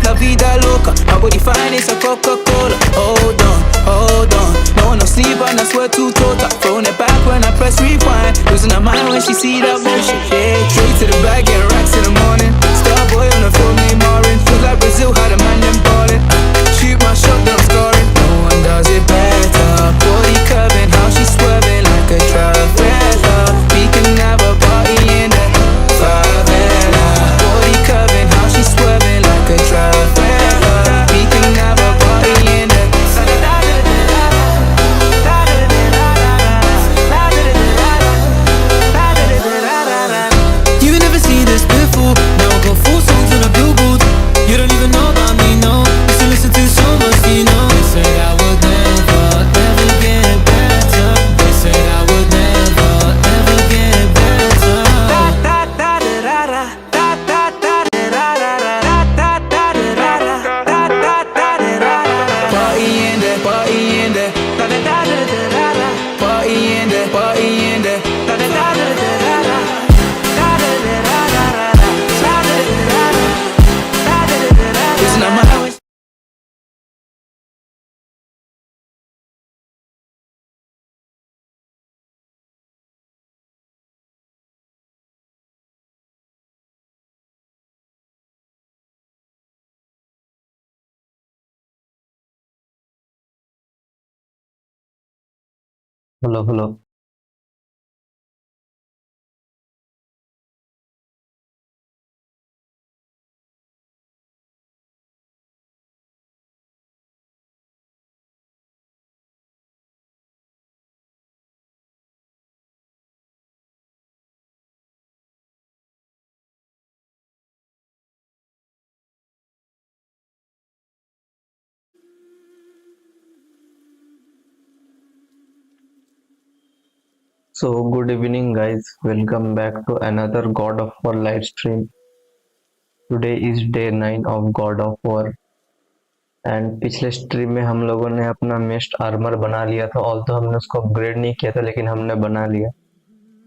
La vida loca, my body fine, it's a Coca-Cola. Hold on, no sleep and I swear to total. Throwing it back when I press rewind. Losing her mind when she see that motion. Yeah, straight to the bag, get racks in the morning. Starboy on the phone, name Marin. Feels like Brazil, had a man them ballin'. Shoot my shot, then I'm scoring. No one does it better. Body curving, how she swerving like a traveler. We can have a party in the favela. Body curving, how she swerving like a traveler. We can have a party in the You never seen this before. Now I got 4 songs on a billboard. You don't even know about me, no. Used to listen to so much, you know. They said I would never, ever get better. They said I would never, ever get better. Party in there, party in there. Party in there, party in there. Listen to my hello hello. So good evening guys, welcome back to another God of War live stream. Today is day 9 of God of War and पिछले stream में हम लोगों ने अपना मेस्ट armour बना लिया था। All तो हमने उसको अपग्रेड नहीं किया था लेकिन हमने बना लिया।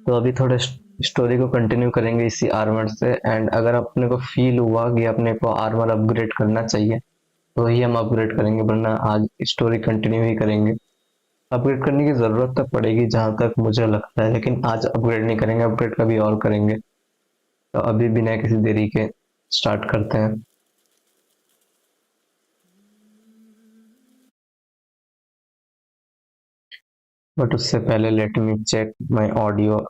तो अभी थोड़े स्टोरी को कंटिन्यू करेंगे इसी आर्मर से। एंड अगर अपने को फील हुआ कि अपने को आर्मर अपग्रेड करना चाहिए तो ही हम अपग्रेड करेंगे, वरना आज स्टोरी कंटिन्यू ही करेंगे। अपग्रेड करने की ज़रूरत तो पड़ेगी जहाँ तक मुझे लगता है, लेकिन आज अपग्रेड नहीं करेंगे, अपग्रेड कभी और करेंगे। तो अभी बिना किसी देरी के स्टार्ट करते हैं। बट उससे पहले let me check my audio.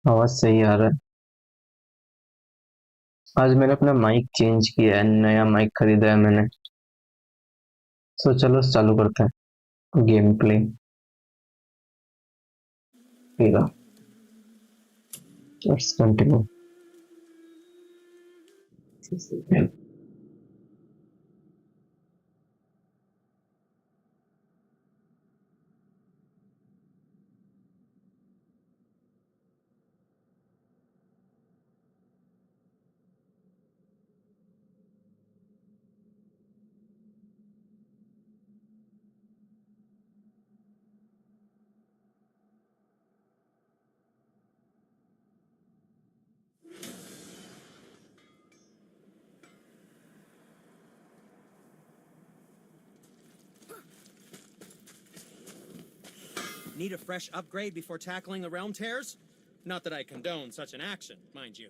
आवाज सही आ रहा है। आज मैंने अपना माइक चेंज किया है, नया माइक खरीदा है मैंने। सो चलो चालू करते हैं game play. Let's continue. Need a fresh upgrade before tackling the realm tears? Not that I condone such an action, mind you.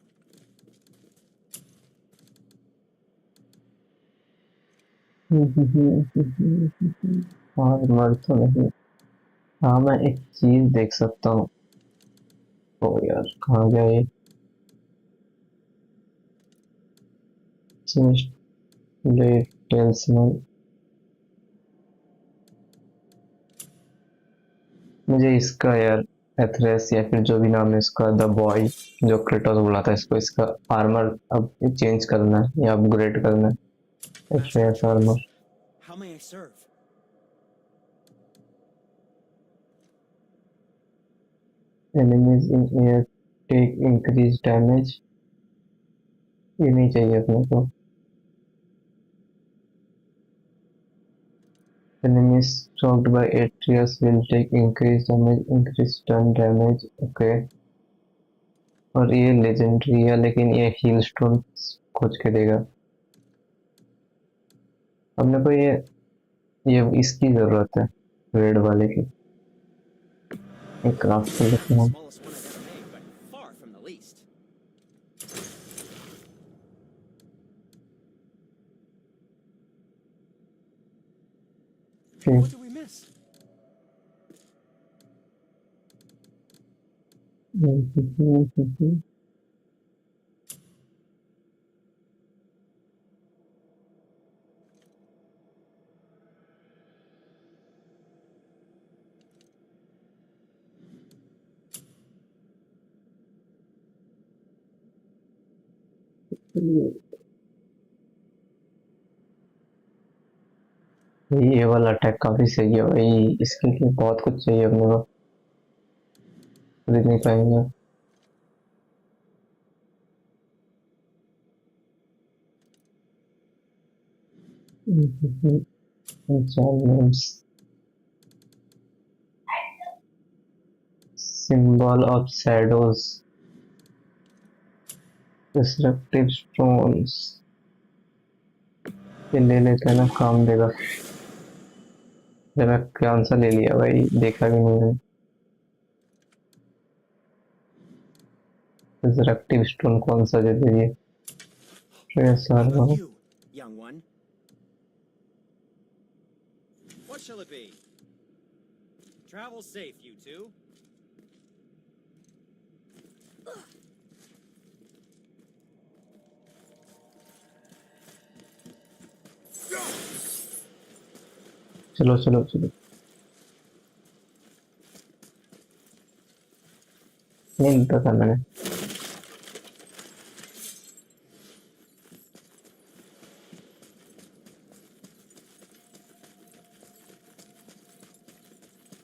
और मर तो नहीं। हाँ मैं एक चीज देख सकता हूँ। ओ यार कहाँ गया ये? टेल्समैन। मुझे इसका यार एथरेस या फिर जो भी नाम है इसका, द बॉय जो क्रेटोस बुलाता है इसको, इसका आर्मर अब चेंज करना है या अपग्रेड करना है। Master Atreus Atreus, armour. how may I serve? Enemies in air take increase damage, ये नहीं चाहिए अपने को। Enemies stroked by Atreus will take increase damage, increase turn damage, okay. और ये लेजेंडरी है लेकिन ये हील स्टोन खोज के देगा अपने को। ये इसकी जरूरत है, रेड वाले की। एक क्राफ्ट कर लेते हैं। Smallest one I've ever made, but far from the least. Okay. What did we miss? ये वाला अटैक काफी सही है भाई, इसके लिए बहुत कुछ चाहिए अपने को, खरीद नहीं पाएंगे। Symbol of shadows, destructive stones, ये ले लेते हैं ना, काम देगा। मैंने कौन सा ले लिया भाई, देखा भी नहीं है। डिस्ट्रक्टिव स्टोन कौन सा दे दिए? How about you, young one? What shall it be? Travel safe, you two. चलो चलो चलो, नहीं लिखा था मैंने।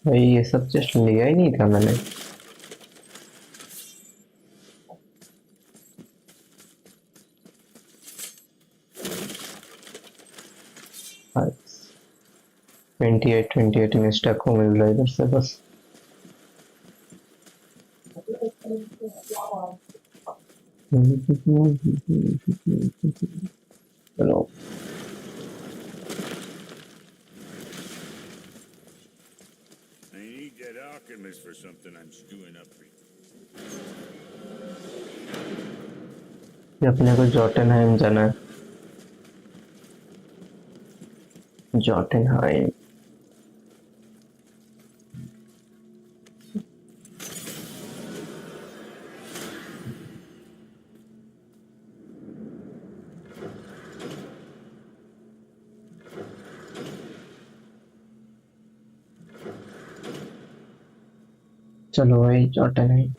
भाई ये सब जस्ट लिया ही नहीं था मैंने। हाँ, 28 इंस्टा को मिल रहा है इधर से बस। चलो I need that alchemist for something I'm stewing up for. ये अपने को जॉटनहाइम जाना है। जॉटनहाइम, चलो भाई जॉटनहाइम।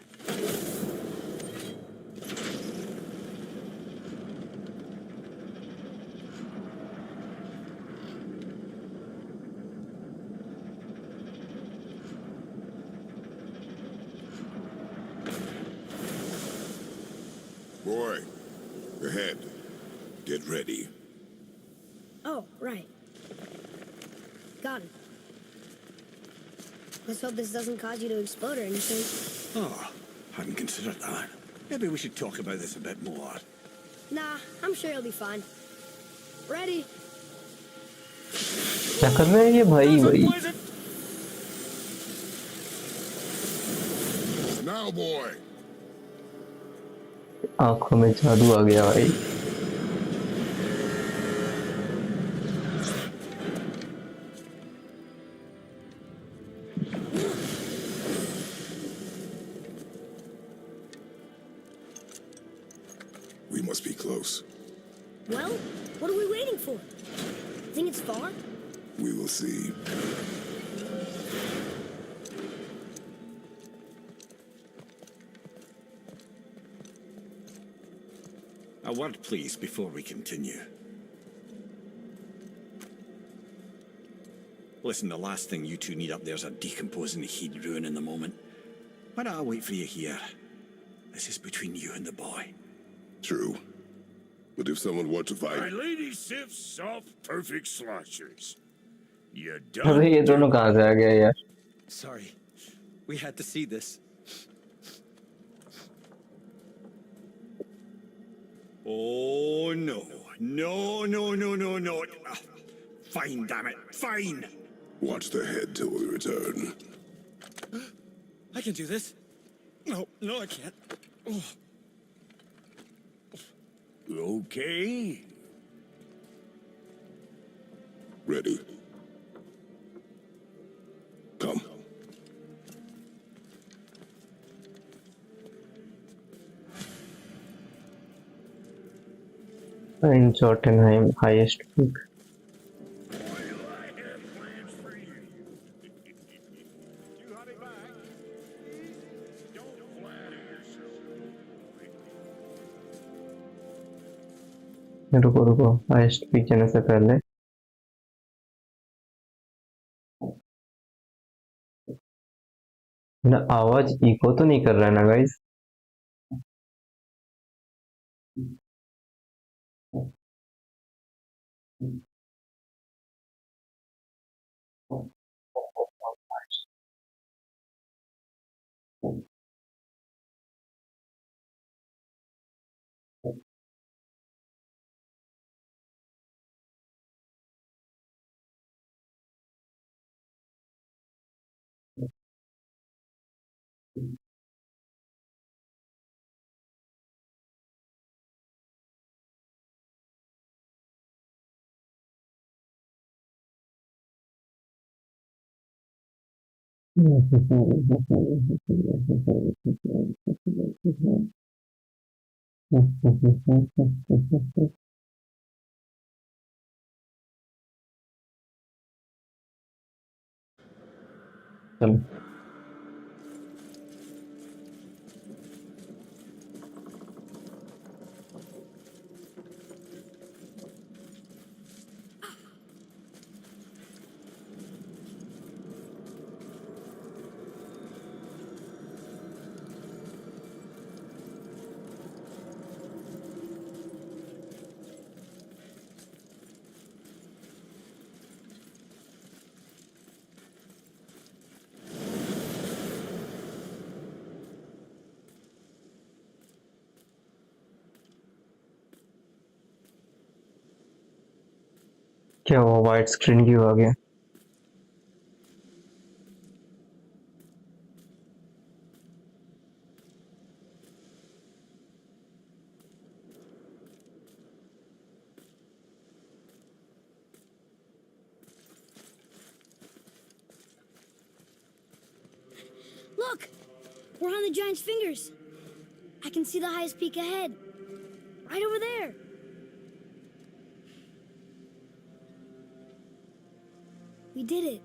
Boy, ahead. Get ready. Oh, right. Got it. Let's hope this doesn't cause you to explode or anything. Oh, hadn't considered that. Maybe we should talk about this a bit more. Nah, I'm sure you'll be fine. Ready? क्या कर रहे हैं ये भाई भाई? Now, boy. आंखों में जादू आ गया भाई। We must be close. Well, what are we waiting for? Think it's far? We will see. A word, please, before we continue. Listen, the last thing you two need up there's a decomposing heat ruining the moment. Why don't I wait for you here? This is between you and the boy. True. But if someone were to fight... My lady sips soft, perfect sloshers. You अबे ये दोनों don't कहाँ से आ गया यार? Sorry. We had to see this. Oh, no. No, no, no, no, no. Fine, damn it. Fine. Watch the head till we return. I can do this. No, no, I can't. Oh. Okay. Ready. Come. In Jotunheim, highest peak. I have plans for you. You honey back. Don't flatter yourself. रुको रुको, highest peak जाने से पहले ना आवाज eco तो नहीं कर रहा है ना गाइस? चलो क्या हुआ? वाइट स्क्रीन क्यों आ गया? Look! We're on the giant's fingers. I can see the highest peak ahead. Right over there. We did it.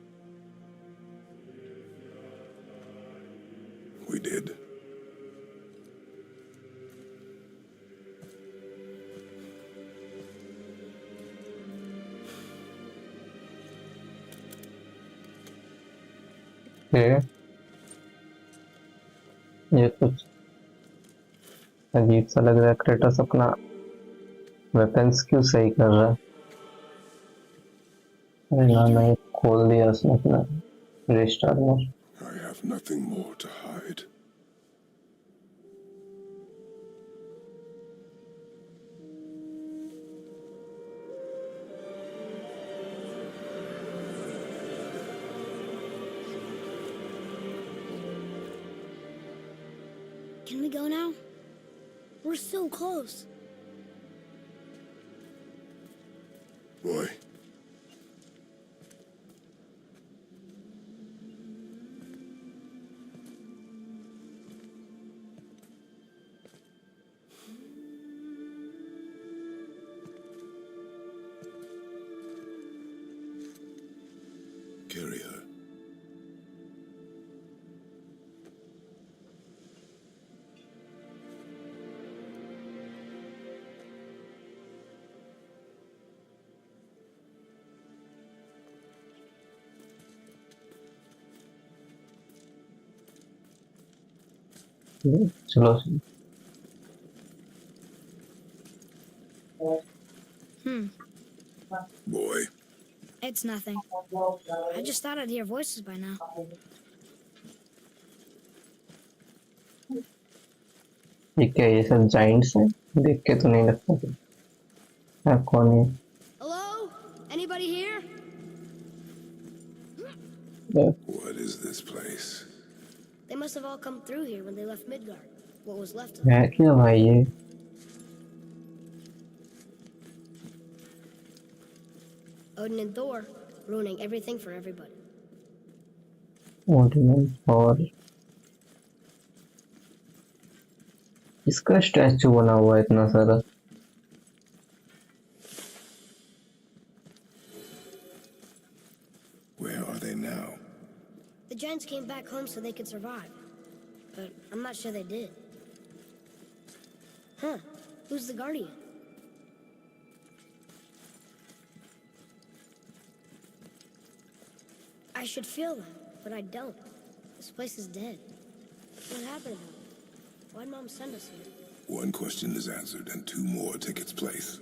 We did. ये कुछ अजीब सा लग रहा है। क्रेटोस अपना वेपन्स क्यों सही कर रहा है? अरे ना नहीं, खोल दिया उसने अपना wrist armour. I have nothing more to hide. Can we go now? We're so close. Boy. Carry her. चलो Boy, It's nothing. I just thought I'd hear voices by now. ये क्या है? ये सब जाइंट्स हैं? देख के तो नहीं लगता कि कौन है? Hello? Anybody here? what is this place? They must have all come through here when they left Midgard. What was left of it. है क्या भाई ये? Odin and Thor, ruining everything for everybody. और इसका स्टैचू बना हुआ है इतना सारा। Where are they now? The giants came back home so they could survive. But I'm not sure they did. Huh. Who's the guardian? I should feel them, but I don't. This place is dead. What happened to them? Why'd Mom send us here? One question is answered, and two more take its place.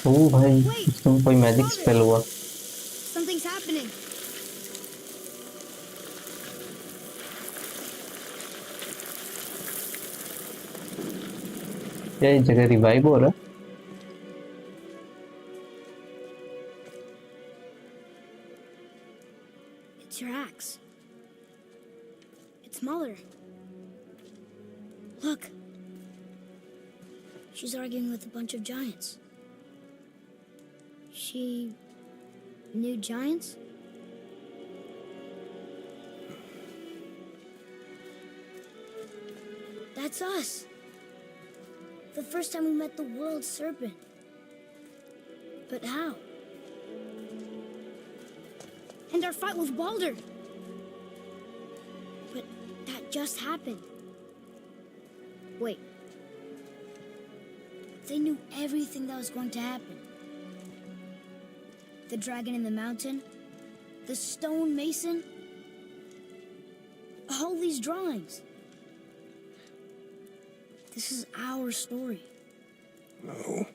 ओ भाई, Wait! इसमें कोई magic Father! Spell हुआ। Something's happening. क्या ये जगह revive हो रहा? It's your axe. It's smaller. Look. She's arguing with a bunch of giants. She knew giants? That's us. The first time we met the world serpent. But how? And our fight with Baldur. But that just happened. Wait. They knew everything that was going to happen. The dragon in the mountain, the stone mason, all these drawings. This is our story. No.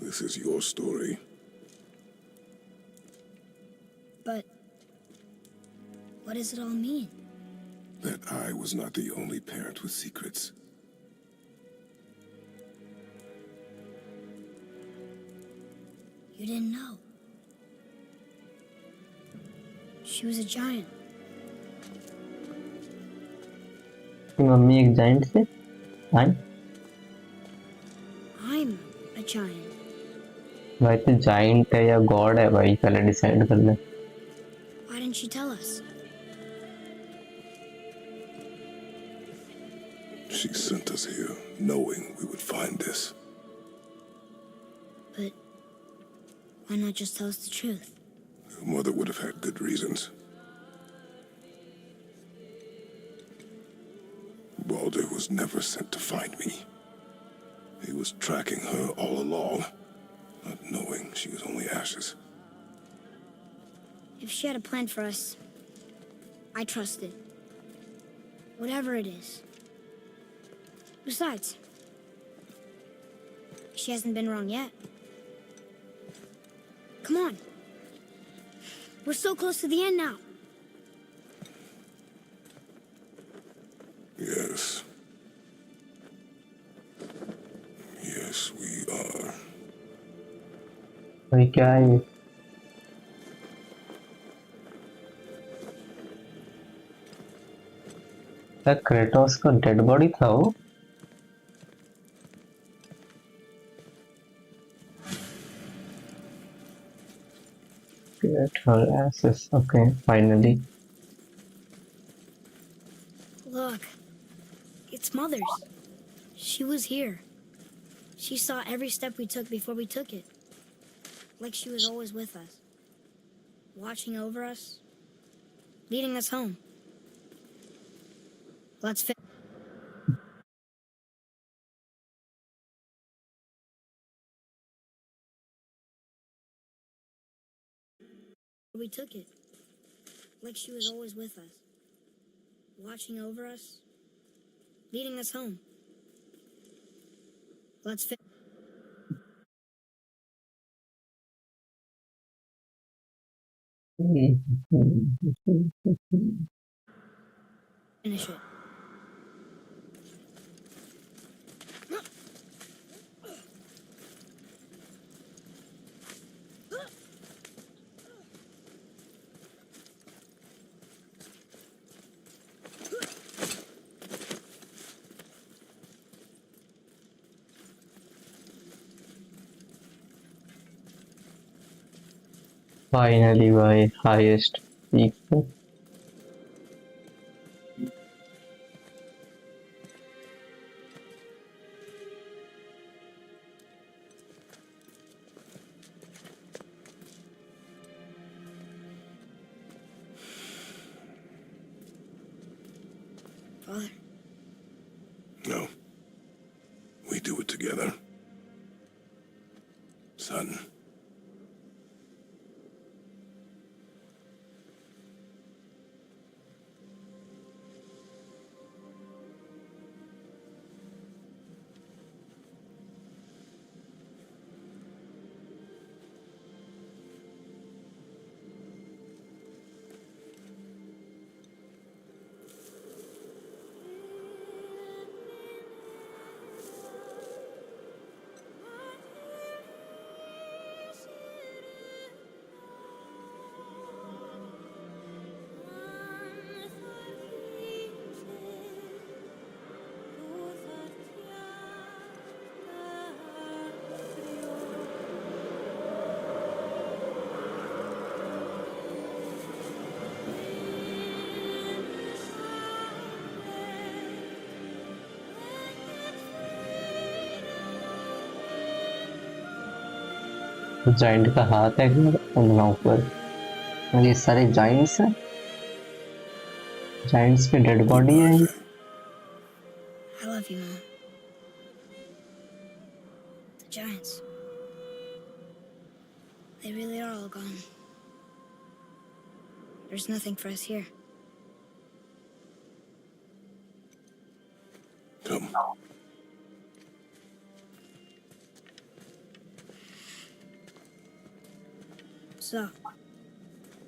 This is your story. But what does it all mean? That I was not the only parent with secrets. You didn't know. She was a giant. कि mummy एक giant से आई। I'm a giant. भाई तो giant है या God है भाई, पहले डिसाइड कर ले। Why didn't she tell us? She sent us here, knowing we would find this. But why not just tell us the truth? Your mother would have had good reasons. Baldur was never sent to find me. He was tracking her all along, not knowing she was only ashes. If she had a plan for us, I trust it. Whatever it is. Besides, she hasn't been wrong yet. Come on. We're so close to the end now. Yes. Yes, we are. भाई क्या है ये? क्या Kratos का dead body था वो? Get her asses. Okay, finally. Look. It's Mother's. She was here. She saw every step we took before we took it. Like she was always with us. Watching over us. Leading us home. Let's We took it. Like she was always with us. Watching over us. Leading us home. Let's finish it. Finally, by highest peak. Father, No. We do it together. Son. Giant का हाथ है उनका ऊपर और ये सारे Giants हैं Giants की डेड बॉडी है Goodbye, Faye. I love you, Mom. The giants. They really are all gone. There's nothing for us here. Come. So,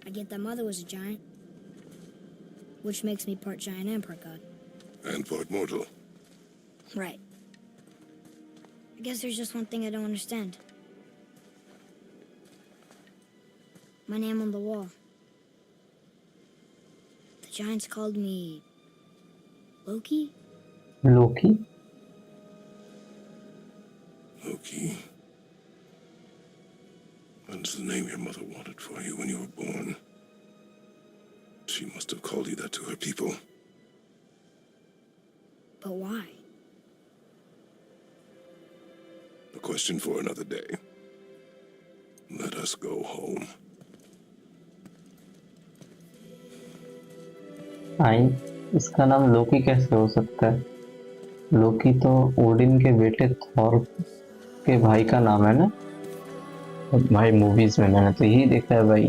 I get that Mother was a giant, which makes me part giant and part god. And part mortal. Right. I guess there's just one thing I don't understand. My name on the wall. The giants called me... Loki? Loki Loki. That's the name your mother wanted for you when you were born. She must have called you that to her people. But why? A question for another day. Let us go home. आई इसका नाम लोकी कैसे हो सकता है लोकी तो Odin के बेटे Thor के भाई का नाम है ना भाई मूवीज में मैंने तो यही देखा है भाई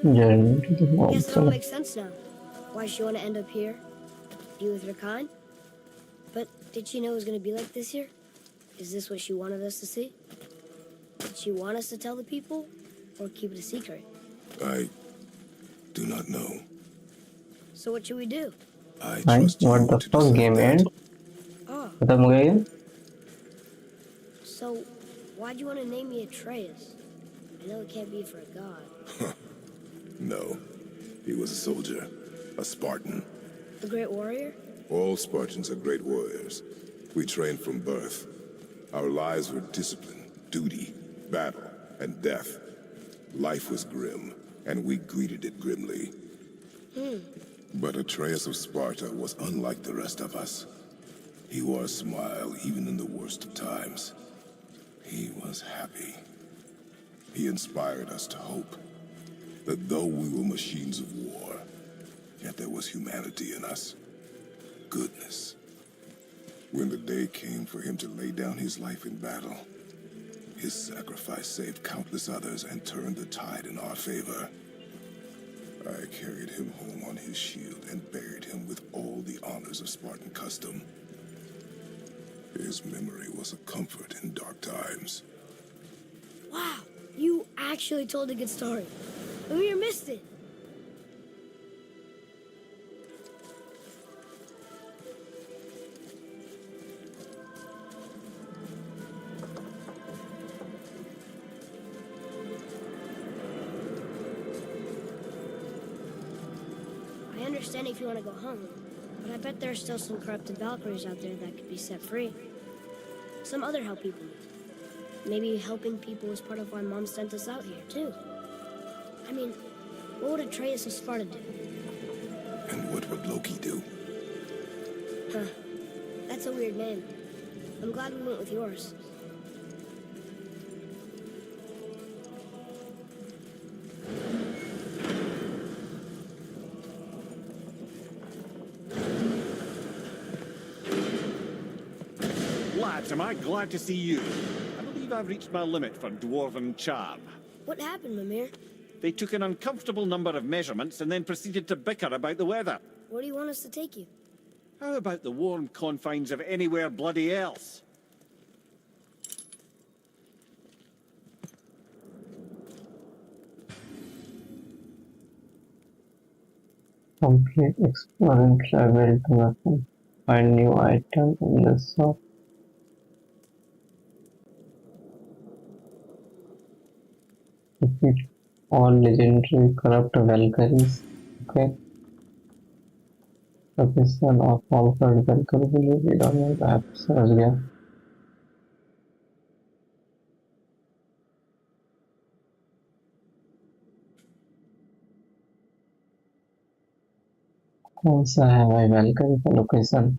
Journey to the I guess it all World. makes sense now. Why she want to end up here? Be with her kind? But did she know it was going to be like this here? Is this what she wanted us to see? Did she want us to tell the people? Or keep it a secret? I do not know. So what should we do? I Right? trust you What the to fuck decide game that. end? Oh, खत्म हो गया ये? so why'd you want to name me Atreus? I know it can't be for a god. No. He was a soldier. A Spartan. The Great Warrior? All Spartans are great warriors. We trained from birth. Our lives were discipline, duty, battle, and death. Life was grim, and we greeted it grimly. But Atreus of Sparta was unlike the rest of us. He wore a smile even in the worst of times. He was happy. He inspired us to hope that though we were machines of war, yet there was humanity in us. Goodness. When the day came for him to lay down his life in battle, his sacrifice saved countless others and turned the tide in our favor. I carried him home on his shield and buried him with all the honors of Spartan custom. His memory was a comfort in dark times. Wow, you actually told a good story. And we missed it. I understand if you want to go home, but I bet there are still some corrupted Valkyries out there that could be set free. Some other help people need. Maybe helping people was part of why Mom sent us out here, too. I mean, what would Atreus of Sparta do? And what would Loki do? Huh. That's a weird name. I'm glad we went with yours. Lads, am I glad to see you. I believe I've reached my limit for dwarven charm. What happened, Mimir? They took an uncomfortable number of measurements and then proceeded to bicker about the weather. Where do you want us to take you? How about the warm confines of anywhere bloody else? Complete explore and travel to weapon. Find new item in the shop. Defeat all legendary corrupt Valkyries. Okay. Location of all corrupt Valkyrie will be on your map. समझ गया. कौन सा है भाई Valkyrie का location?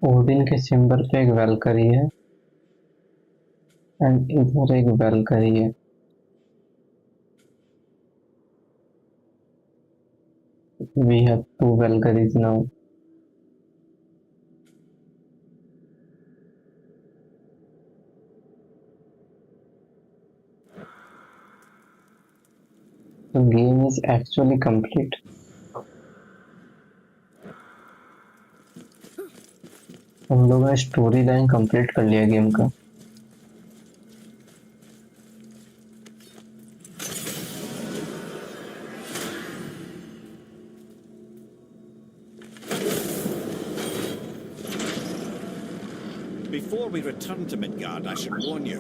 Odin के symbol पे एक वैल्करी है एंड इधर एक वैल्करी है. We have two Valkyries now. The game is actually complete. हम लोगों ने स्टोरी लाइन कंप्लीट कर लिया गेम का. Before we return to Midgard, I should warn you.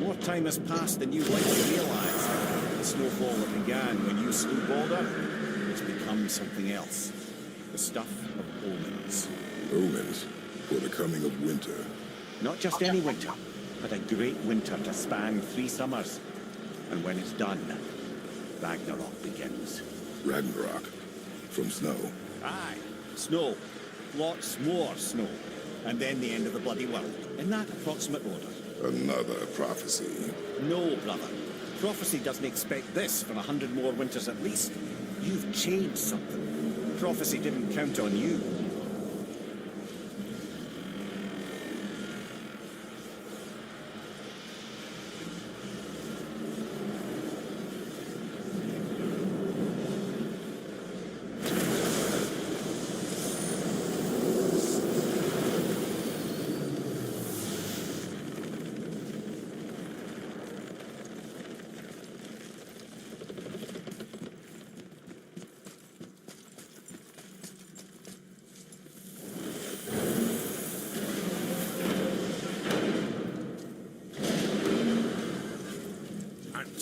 More time has passed than you likely realize. The snowfall that began when you slew Baldur has become something else. The stuff of omens. Omens for the coming of winter. Not just any winter, but a great winter to span 3 summers. And when it's done, Ragnarok begins. Ragnarok from snow. Aye, snow. Lots more snow. And then the end of the bloody world. In that approximate order. Another prophecy. No, brother. Prophecy doesn't expect this for 100 more winters at least. You've changed something. Prophecy didn't count on you.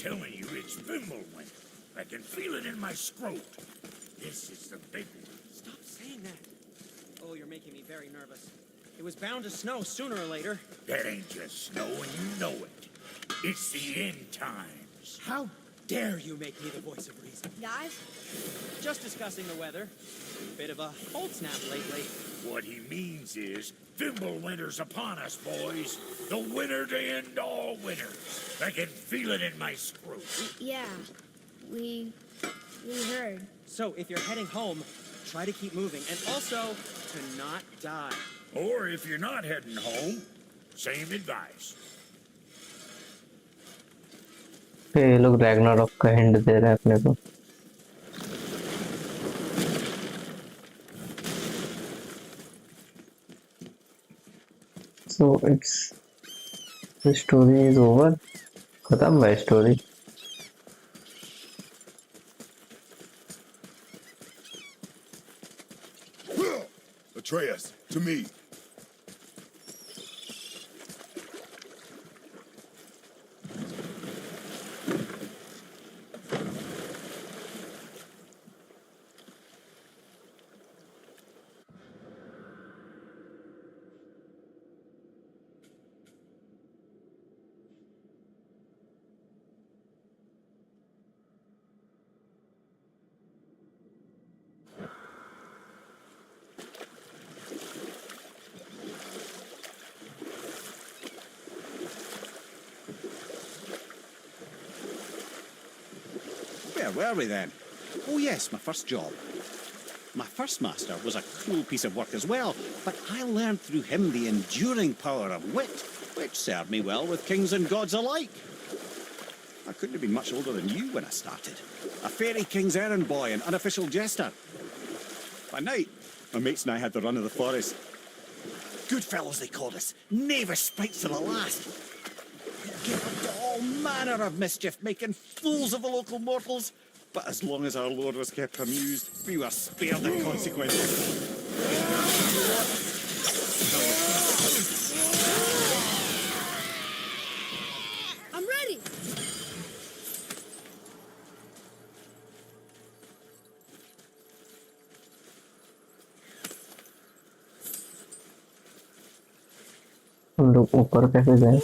Telling you, it's Fimbulwind. I can feel it in my scrot. This is the big one. Stop saying that. Oh, you're making me very nervous. It was bound to snow sooner or later. That ain't just snow, and you know it. It's the end times. How dare you make me the voice of reason? Guys, Just discussing the weather. Bit of a cold snap lately. What he means is, Fimbulwinter's upon us, boys. The winter to end all winters. I can feel it in my scrote. yeah, we heard. So if you're heading home, try to keep moving. And also, to not die. Or if you're not heading home, same advice. ये लोग Ragnarok का hint दे रहे हैं अपने को. So it's the story is over. खत्म है story. Atreus, to me. Where were we then? Oh yes, my first job. My first master was a cruel piece of work as well, but I learned through him the enduring power of wit, which served me well with kings and gods alike. I couldn't have been much older than you when I started. A fairy king's errand boy and unofficial jester. By night, my mates and I had the run of the forest. Good fellows they called us, knavish sprites to the last. Get up to all manner of mischief, making fools of the local mortals. But as long as our lord was kept amused, we were spared the consequences. I'm ready. हम लोग ऊपर कैसे जाएं?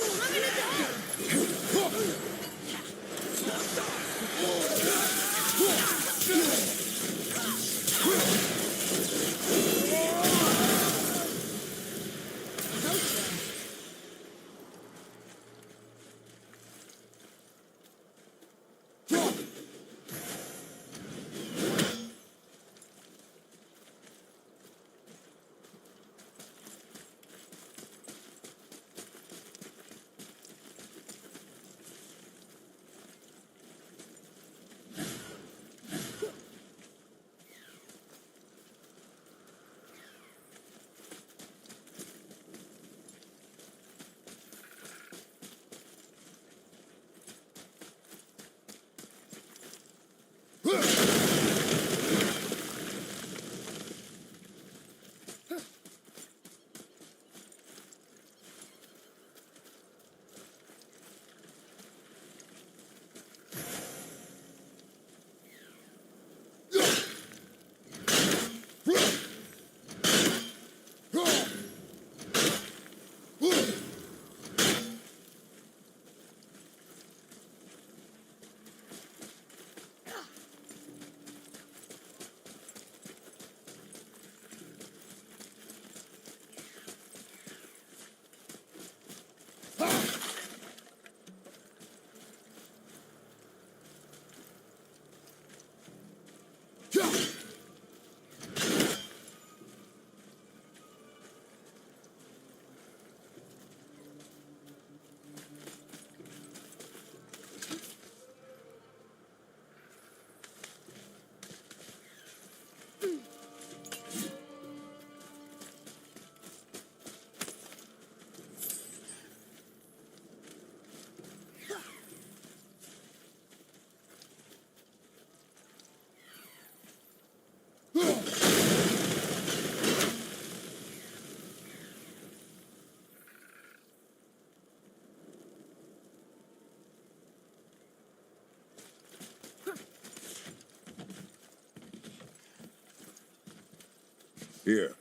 Here,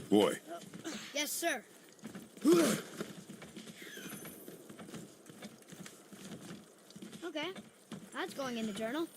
boy. Yes, sir. Okay. That's going in the journal.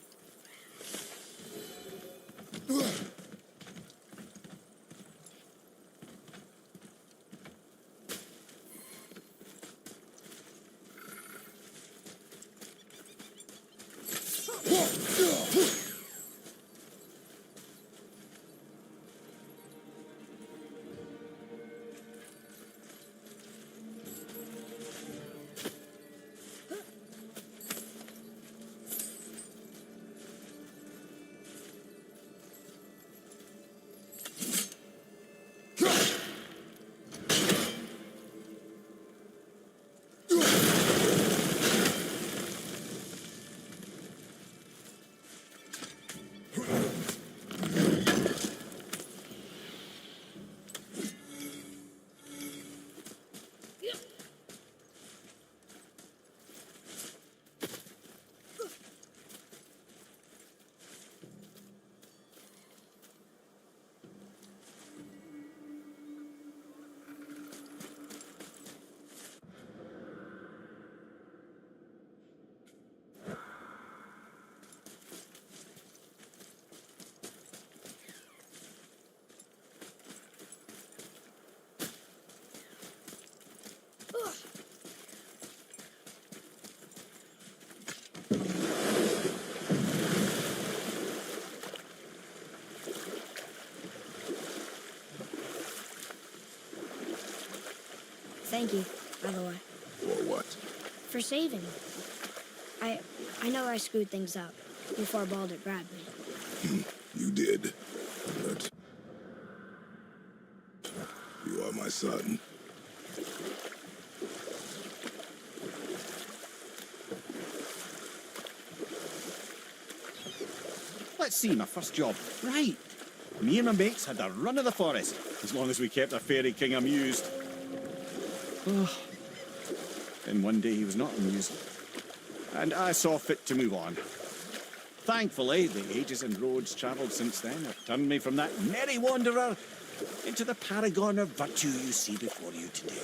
Thank you, by the way, For what? for saving me. I know I screwed things up before Balder grabbed me. You did. But you are my son. Let's see, my first job. Right. Me and my mates had the run of the forest, as long as we kept our fairy king amused. Oh. Then one day he was not amused, and I saw fit to move on. Thankfully, the ages and roads travelled since then have turned me from that merry wanderer into the paragon of virtue you see before you today.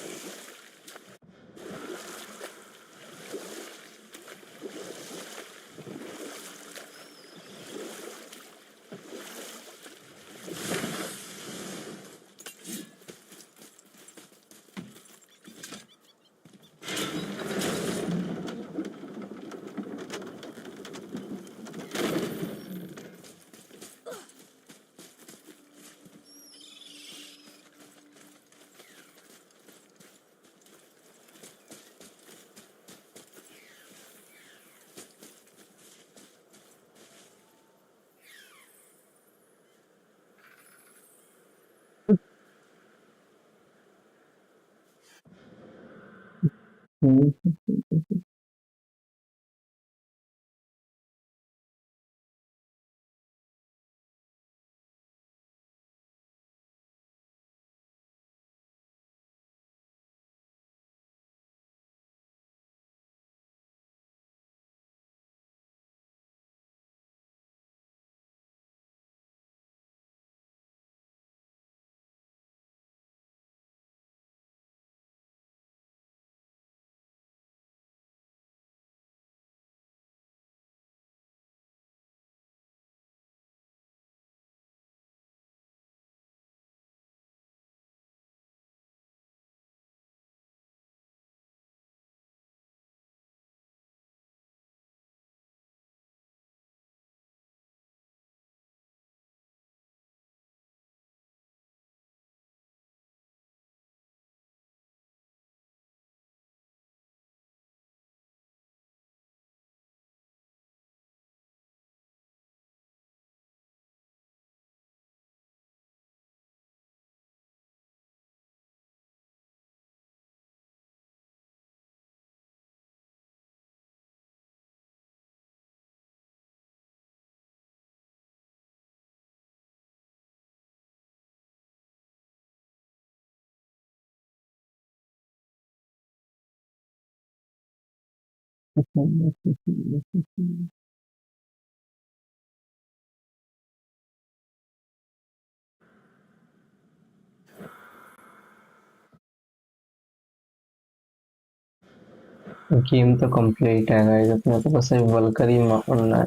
Game तो complete है guys, अपने तो बस एक वल्करी मारना है,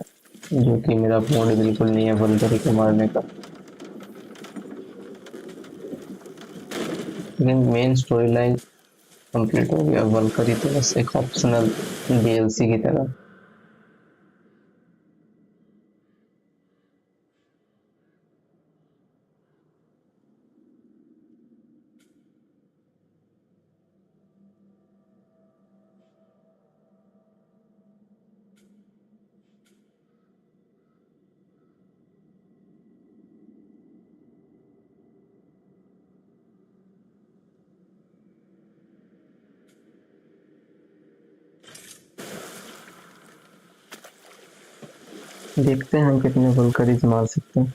जो कि मेरा मोड बिल्कुल नहीं है वल्करी को मारने का। लेकिन मेन स्टोरी लाइन कंप्लीट हो गया, वल्करी तो बस एक ऑप्शनल डीएलसी की तरह। देखते हैं हम कितने वल्करीज मार सकते हैं।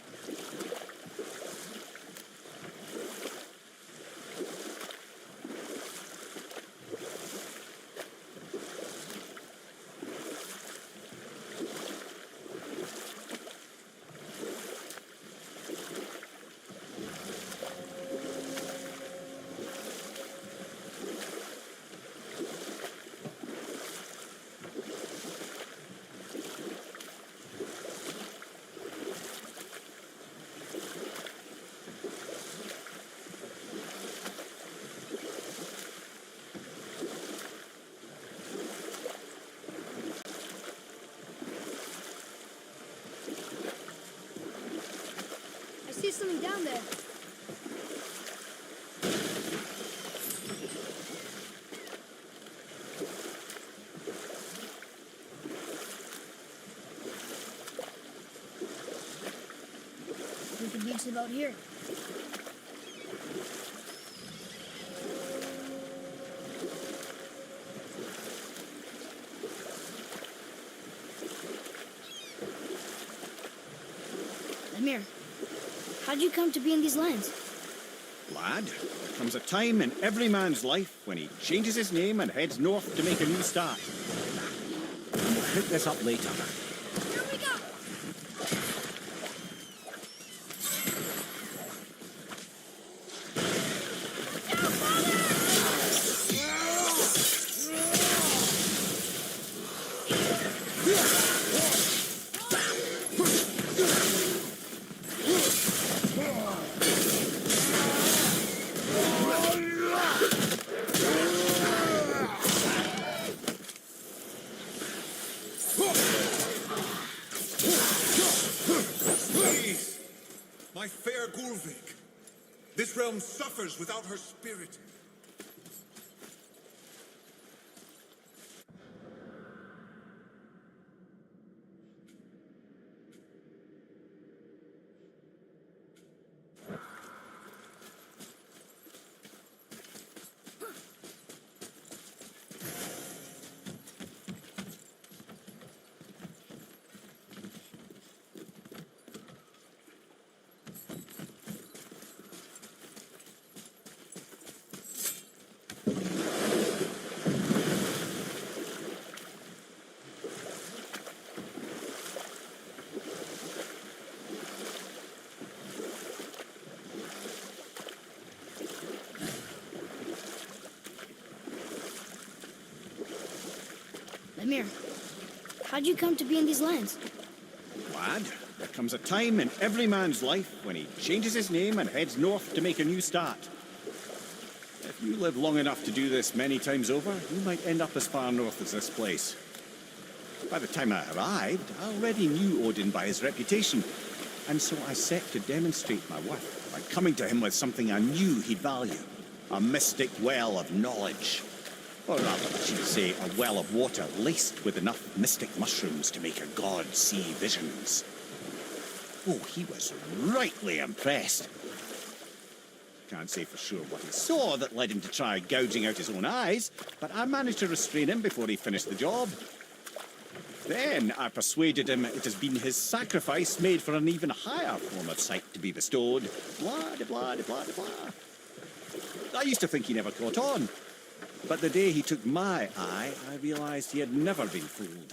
I see something down there. We could reach about here. Lemire, how'd you come to be in these lands? Lad, there comes a time in every man's life when he changes his name and heads north to make a new start. And we'll pick this up later. Here we go! Please, my fair Gulvik, this realm suffers without her spirit. Lemire, how'd you come to be in these lands? Lad, there comes a time in every man's life when he changes his name and heads north to make a new start. If you live long enough to do this many times over, you might end up as far north as this place. By the time I arrived, I already knew Odin by his reputation, and so I set to demonstrate my worth by coming to him with something I knew he'd value, a mystic well of knowledge. Or rather, I should say, a well of water laced with enough mystic mushrooms to make a god see visions. Oh, he was rightly impressed. Can't say for sure what he saw that led him to try gouging out his own eyes, but I managed to restrain him before he finished the job. Then I persuaded him it has been his sacrifice made for an even higher form of sight to be bestowed. Blah, de blah, de blah, de blah. I used to think he never caught on. But the day he took my eye, I realized he had never been fooled.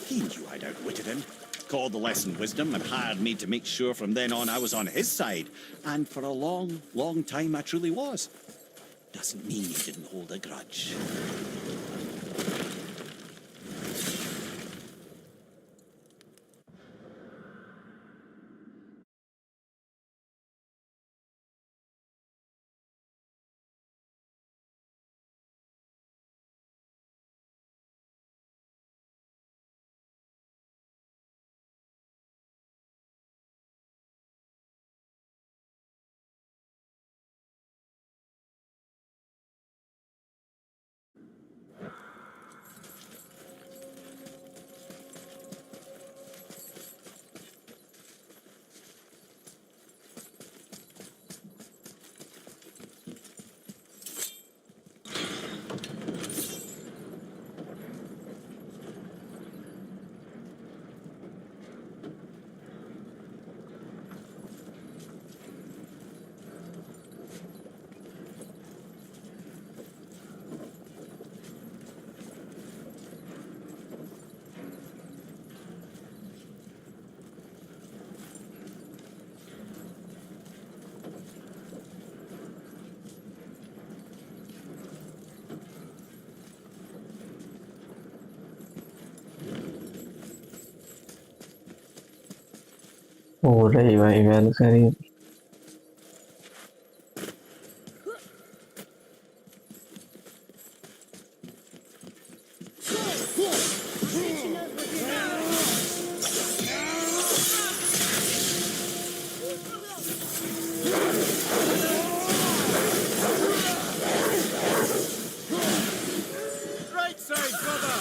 He knew I'd outwitted him, called the lesson wisdom, and hired me to make sure from then on I was on his side. And for a long, long time I truly was. Doesn't mean he didn't hold a grudge. हो रही भाई Valkyrie. Right side, brother!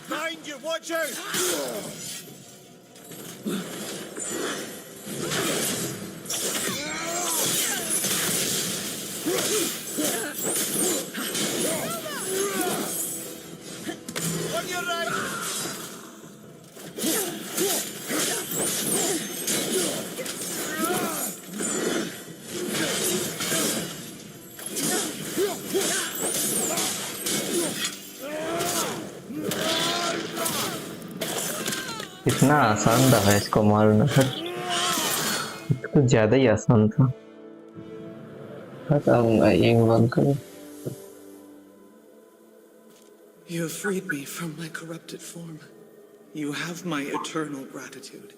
Behind you, watch out! On your right! इतना आसान था भाई इसको मारना, तो ज्यादा ही आसान था। बताऊंगा एक बार करो। You have freed me from my corrupted form. You have my eternal gratitude.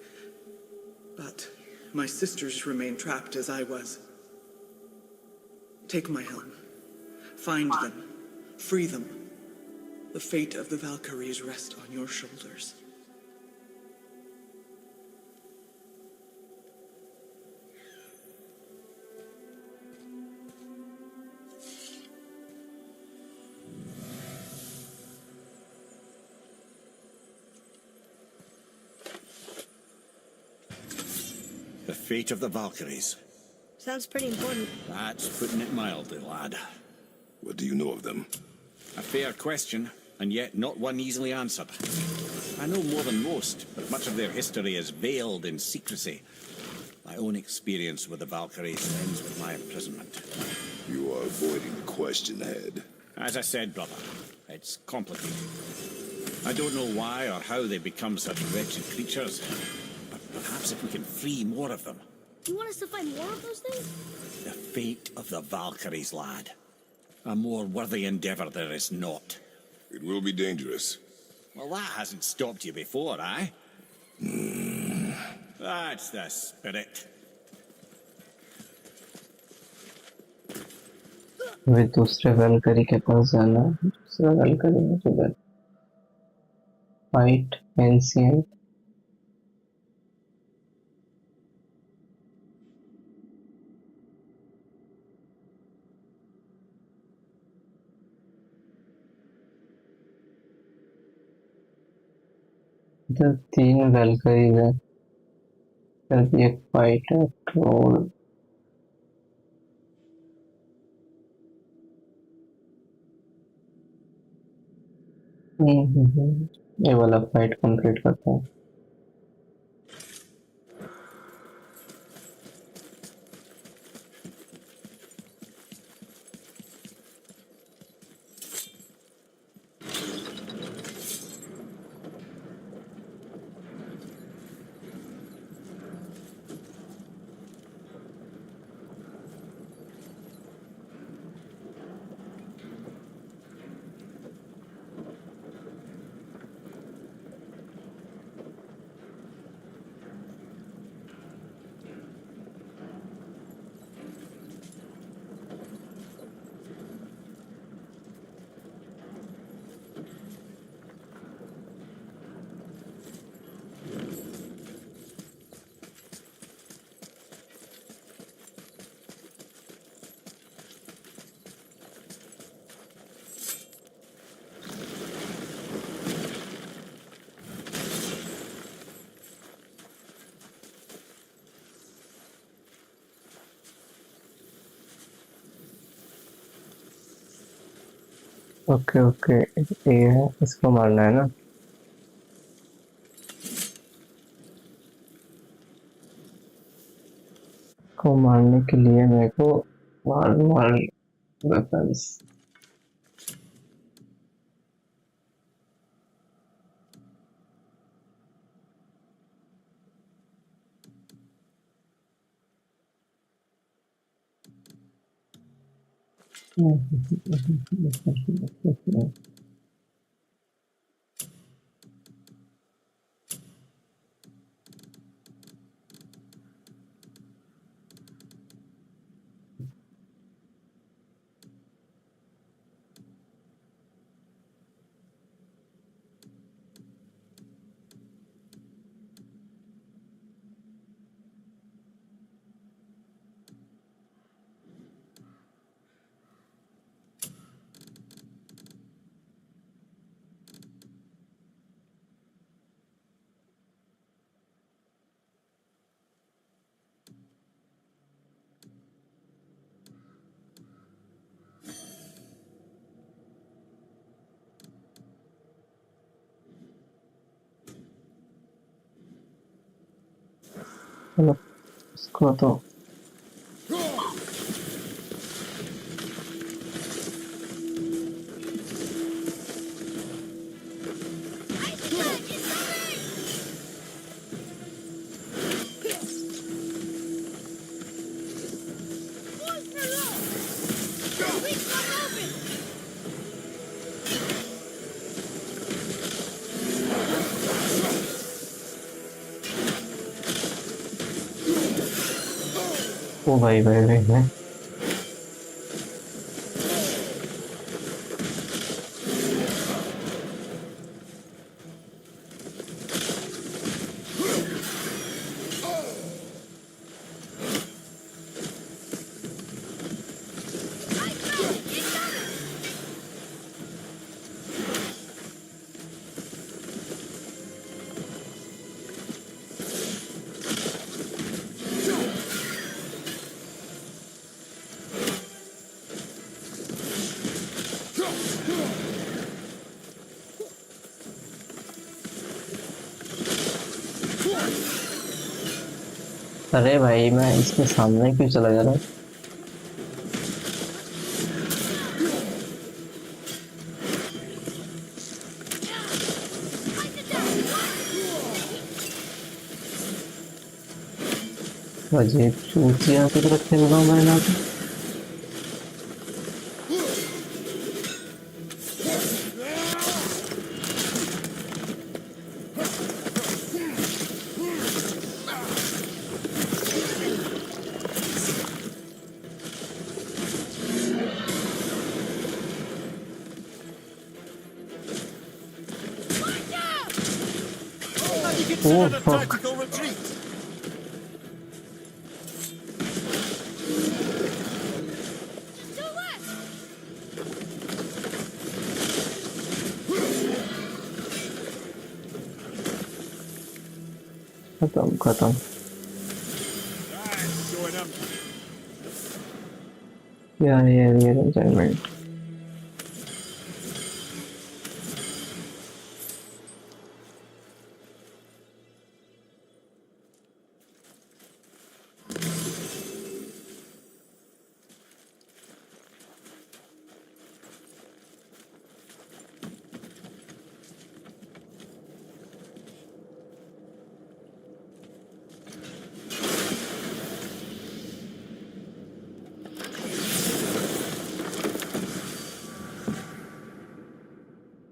But my sisters remain trapped as I was. Take my helm. Find them. Free them. The fate of the Valkyries rests on your shoulders. The fate of the Valkyries. Sounds pretty important. That's putting it mildly, lad. What do you know of them? A fair question, and yet not one easily answered. I know more than most, but much of their history is veiled in secrecy. My own experience with the Valkyries ends with my imprisonment. You are avoiding the question ahead. As I said, brother, it's complicated. I don't know why or how they become such wretched creatures, but perhaps if we can free more of them. You want us to find more of those things? The fate of the Valkyries, lad. A more worthy endeavor there is not. It will be dangerous. Well, that hasn't stopped you before, eh? That's the spirit. वे दूसरे Valkyrie के पास जाना है। दूसरा Valkyrie में किधर? Fight ancient. इधर 3 वेलकरीज है। इधर एक फाइट है, ट्रोल। ये वाला फाइट कंप्लीट करता हूँ। ओके ओके, ये है, इसको मारना है ना। को मारने के लिए मेरे को नॉर्मल वेपन्स। चलो इसको तो ओ भाई भाई भाई भाई। अरे भाई मैं इसके सामने क्यों चला जा रहा हूँ? अजीब चूतिया की तरफ खेल रहा हूँ मैं ना तो। Oh, fuck. Tactical retreat. खत्म खत्म। Showing up. क्या है ये असाइनमेंट?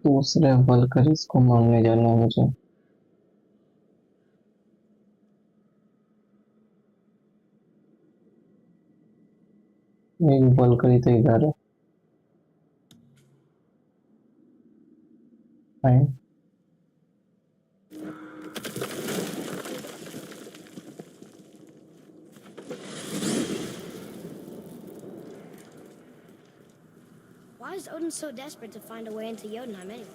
दूसरे वल्कर इसको मांगने जाना है मुझे। एक वल्कर ही तो इधर है। Fine. Why is Odin so desperate to find a way into Jotunheim anyway?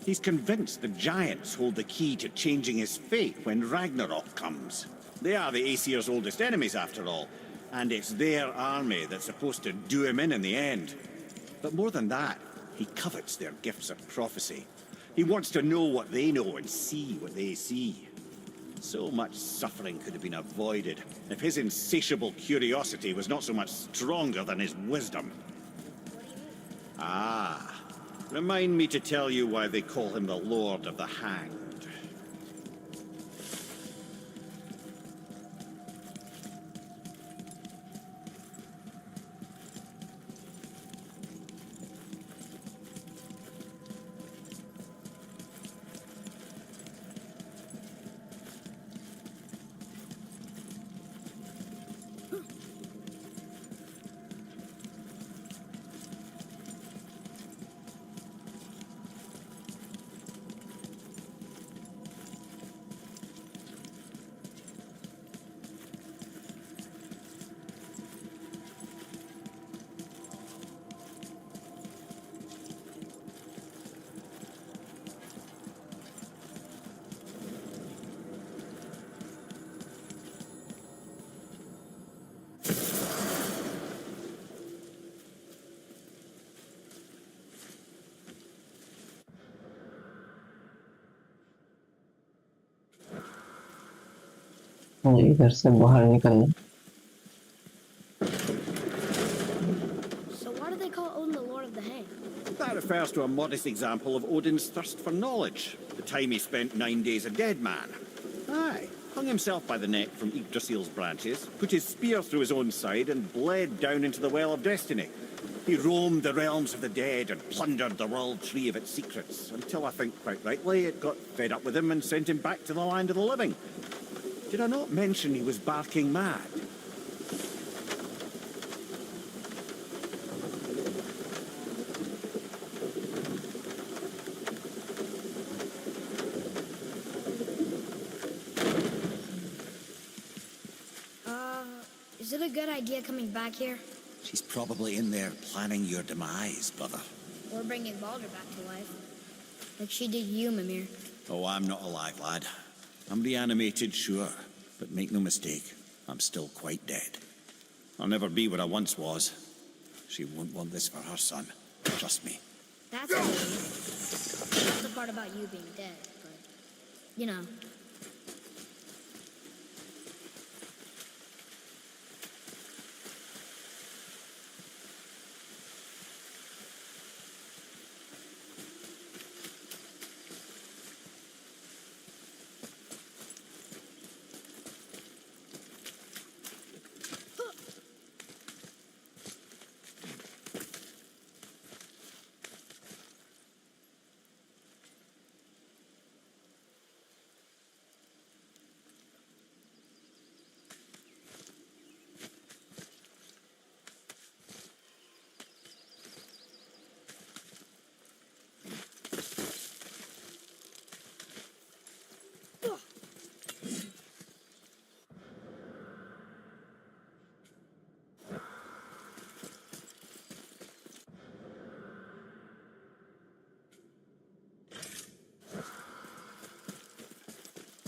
He's convinced the giants hold the key to changing his fate when Ragnarok comes. They are the Aesir's oldest enemies, after all, and it's their army that's supposed to do him in the end. But more than that, He covets their gifts of prophecy. He wants to know what they know and see what they see. So much suffering could have been avoided if his insatiable curiosity was not so much stronger than his wisdom. Ah, remind me to tell you why they call him the Lord of the Hanged. मुझे इधर से बाहर निकलना। So why do they call Odin the Lord of the Hang? That refers to a modest example of Odin's thirst for knowledge. The time he spent 9 days a dead man. Aye, hung himself by the neck from Yggdrasil's branches, put his spear through his own side and bled down into the Well of Destiny. He roamed the realms of the dead and plundered the world tree of its secrets, until I think quite rightly it got fed up with him and sent him back to the land of the living. Did I not mention he was barking mad? Is it a good idea coming back here? She's probably in there planning your demise, brother. Or bringing Baldur back to life? Like she did you, Mimir. Oh, I'm not alive, lad. I'm reanimated, sure, but make no mistake, I'm still quite dead. I'll never be what I once was. She won't want this for her son. Trust me. That's a relief. Not the part about you being dead, but, you know.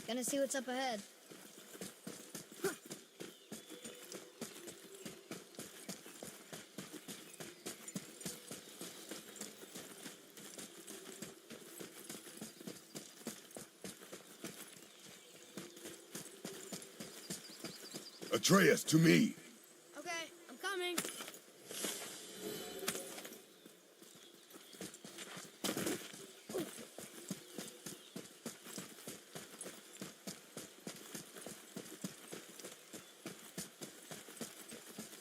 Gonna see what's up ahead. Atreus, to me. Okay, I'm coming.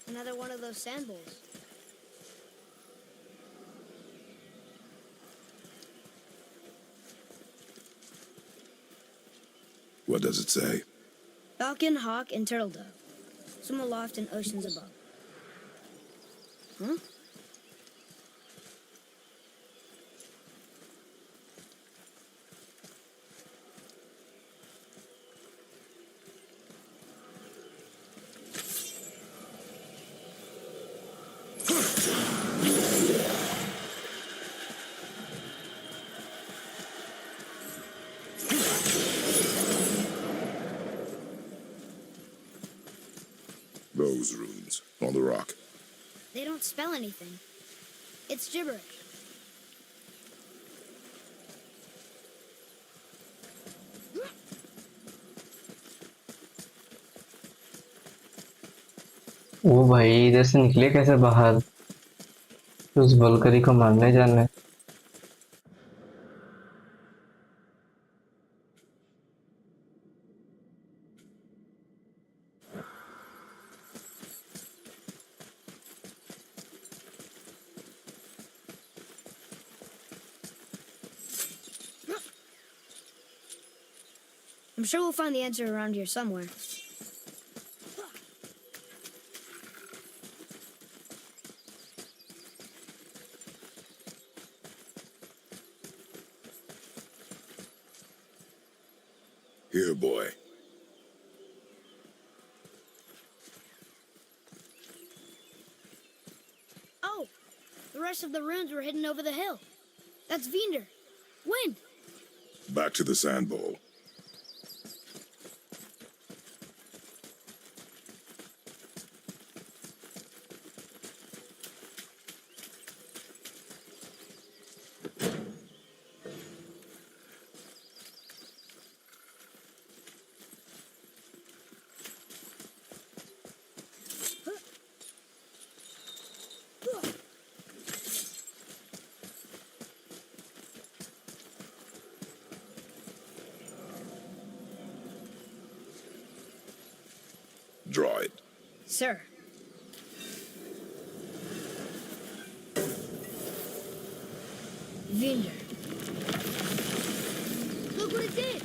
Another one of those sand bowls. What does it say? Falcon, hawk, and turtle dove. Swim aloft in oceans above. Huh? Those runes on the rock. They don't spell anything. It's gibberish. ओ भाई इधर से निकले कैसे बाहर? उस बलकरी को मारने जाना है। I'm sure we'll find the answer around here somewhere. Here, boy. Oh, the rest of the runes were hidden over the hill. That's Vinder. Wind. Back to the sand bowl. Draw it. Sir. Vinder. Look what it did!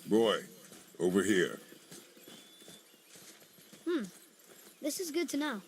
Boy, over here. This is good to know.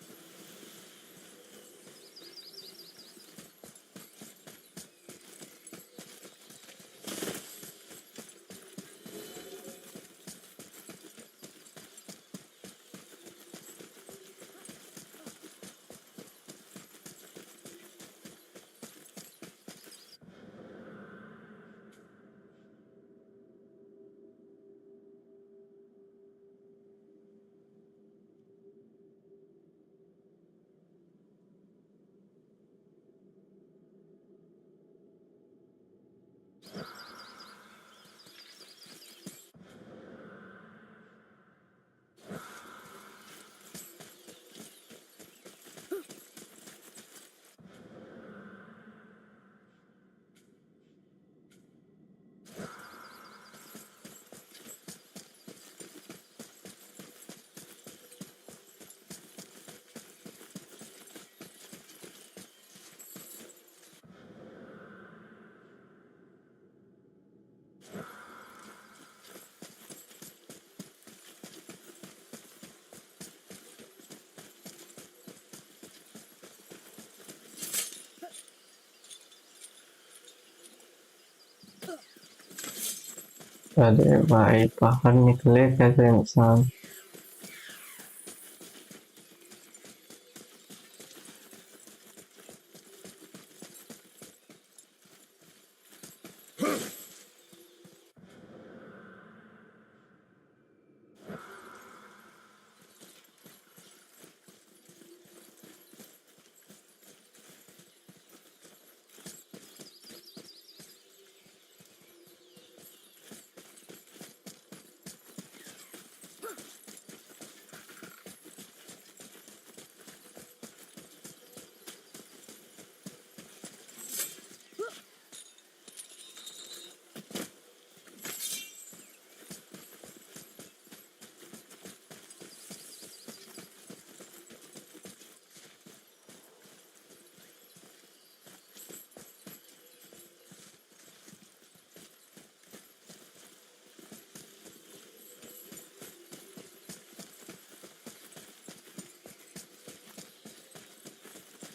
अरे भाई बाहर निकले कैसे इंसान।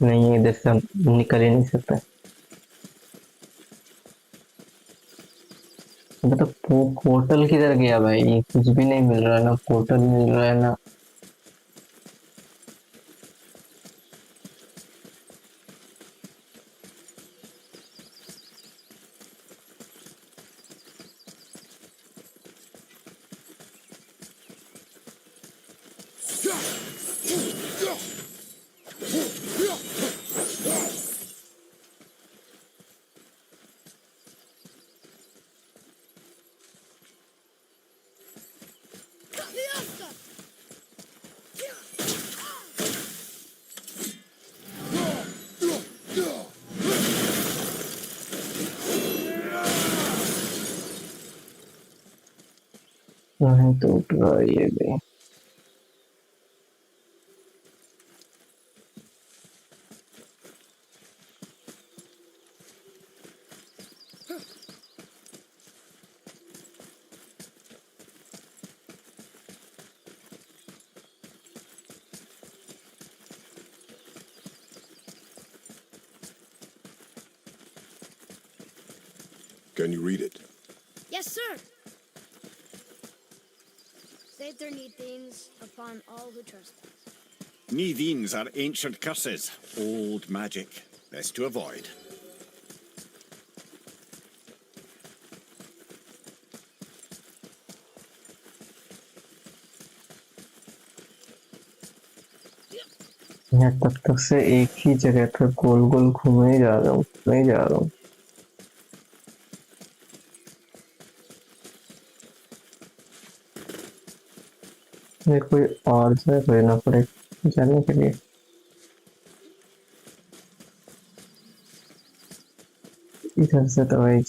नहीं इधर से हम निकल ही नहीं सकते। मतलब वो पोर्टल किधर गया भाई, कुछ भी नहीं मिल रहा, ना पोर्टल मिल रहा है ना। नहीं तो उठ रहा है ये भी। Can you read it? Yes, sir. Save their need things upon all who trespass. Needines are ancient curses, old magic. Best to avoid. मैं तब तक से एक ही जगह पर गोल गोल घूमे जा रहा हूँ, घूमे जा रहा हूँ। ये कोई और जगह लेना पड़े जाने के लिए। इधर से तो वही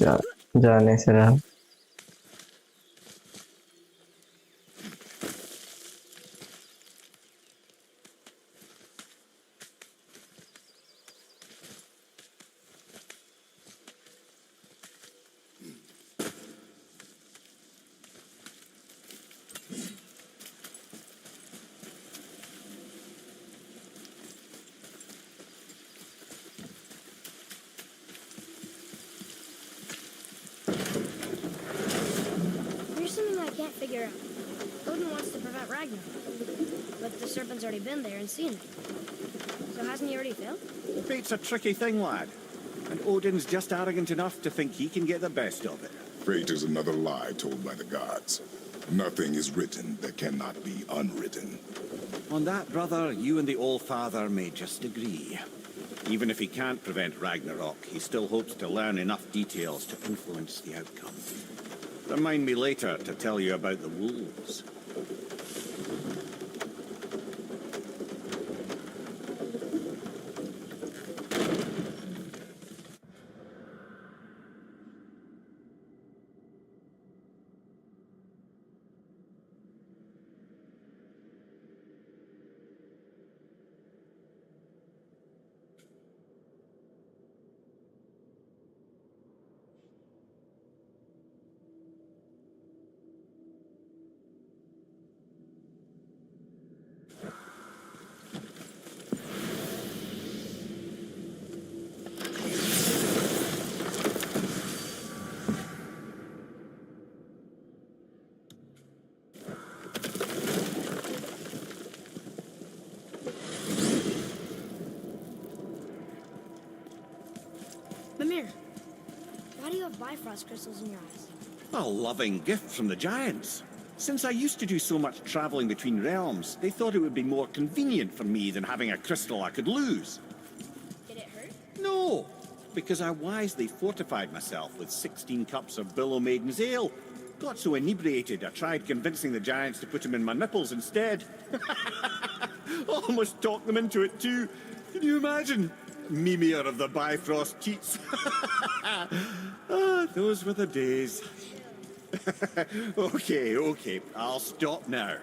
जाने से रहा। Here's something I can't figure out. Odin wants to prevent Ragnarok, but the serpent's already been there and seen it. So hasn't he already failed? Fate's a tricky thing, lad. And Odin's just arrogant enough to think he can get the best of it. Fate is another lie told by the gods. Nothing is written that cannot be unwritten. On that, brother, you and the All-Father may just agree. Even if he can't prevent Ragnarok, he still hopes to learn enough details to influence the outcome. Remind me later to tell you about the wolves. Mimir, why do you have Bifrost crystals in your eyes? A loving gift from the giants. Since I used to do so much traveling between realms, they thought it would be more convenient for me than having a crystal I could lose. Did it hurt? No, because I wisely fortified myself with 16 cups of Billow Maiden's ale. Got so inebriated, I tried convincing the giants to put them in my nipples instead. Almost talked them into it too. Can you imagine? Mimir of the Bifrost cheats. Those were the days. Okay, I'll stop now.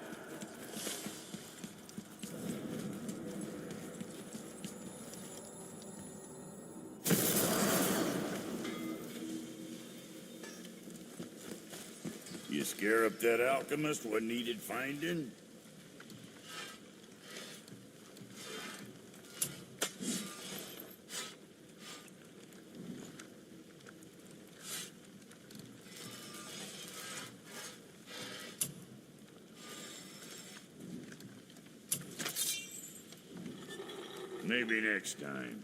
You scare up that alchemist what needed finding? Maybe next time.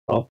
Of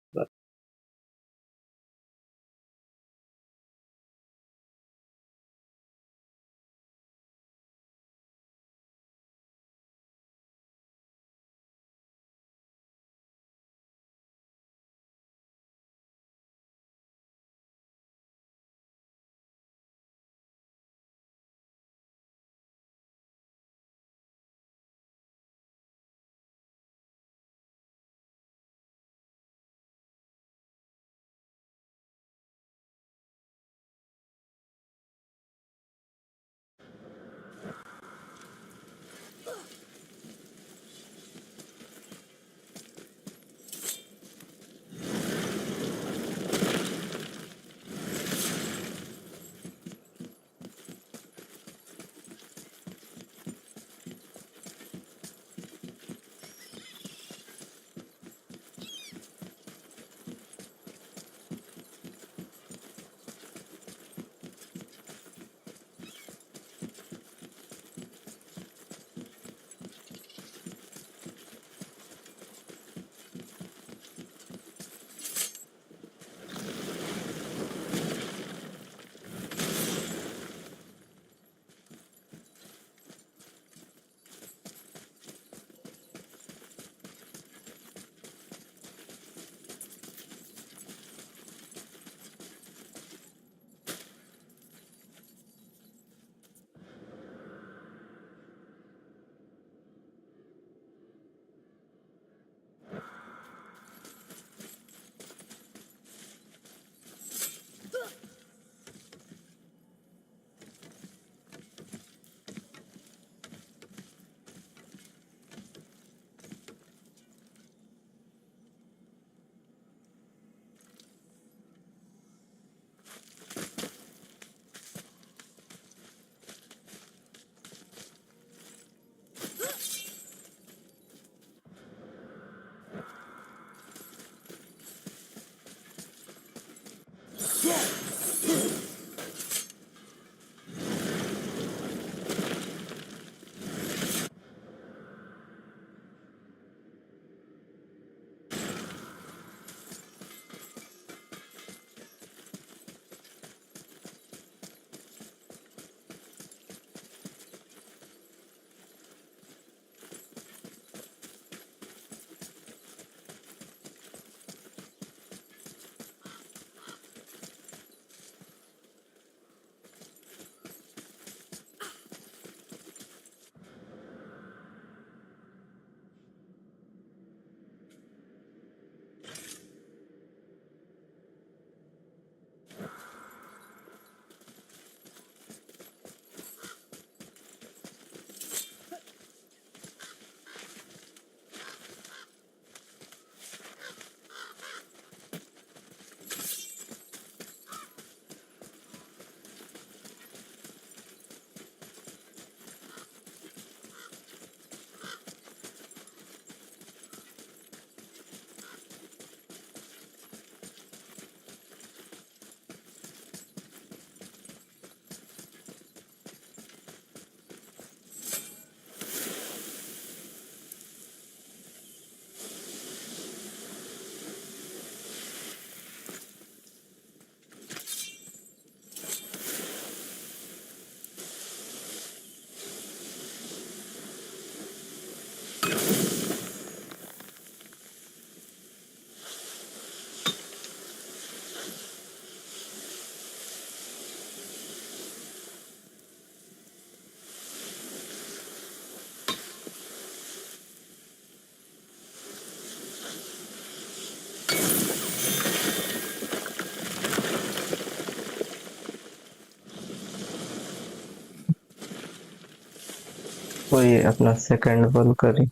कोई अपना second वल्करी।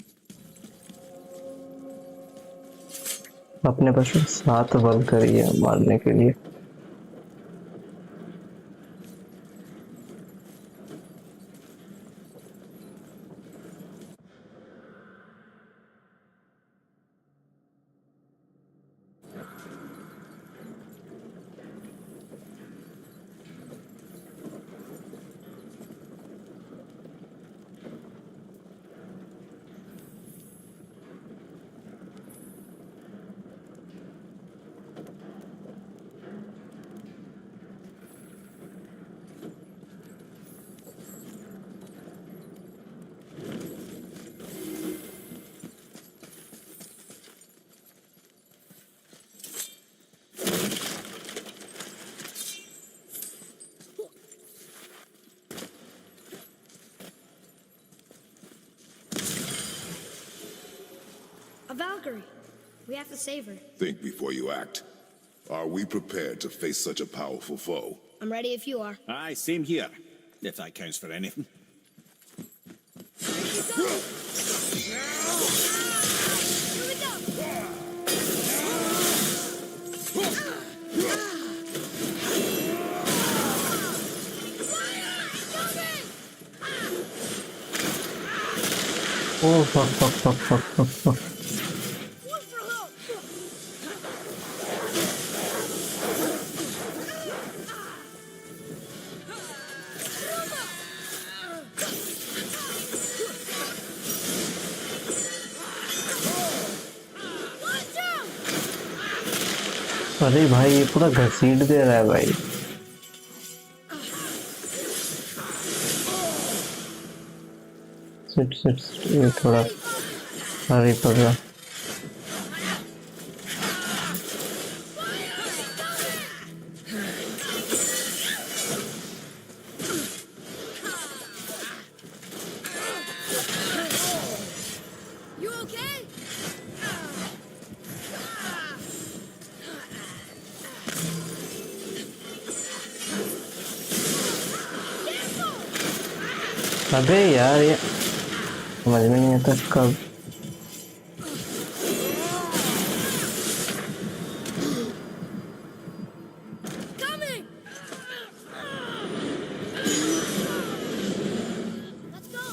अपने पास 7 वल्करी है मारने के लिए। A Valkyrie. We have to save her. Think before you act. Are we prepared to face such a powerful foe? I'm ready if you are. Aye, same here. If that counts for anything. Oh fuck. अरे भाई ये पूरा घसीट दे रहा है भाई। Seat ये थोड़ा भारी पड़ रहा। You okay? अबे यार ये समझ में नहीं आता कब। Coming! Let's go!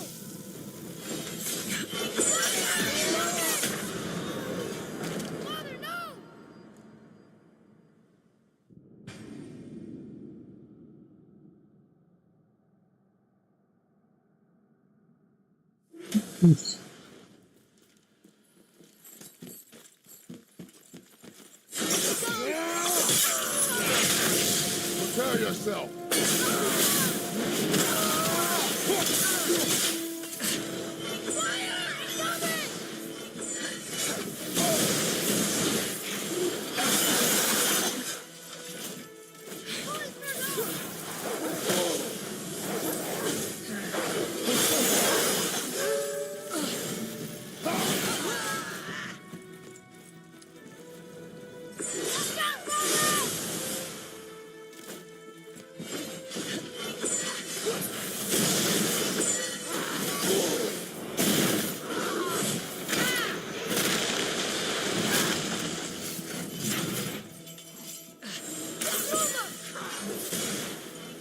Father, no! Prepare yourself.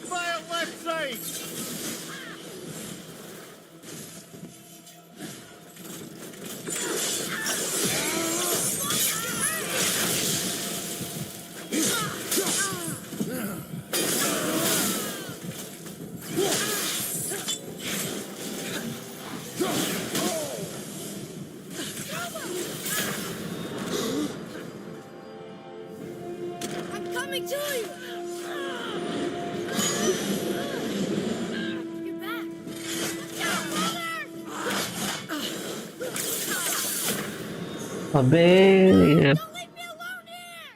Fire left side! I'm coming to you! You're back! Watch out, अबे ये Don't leave me alone here!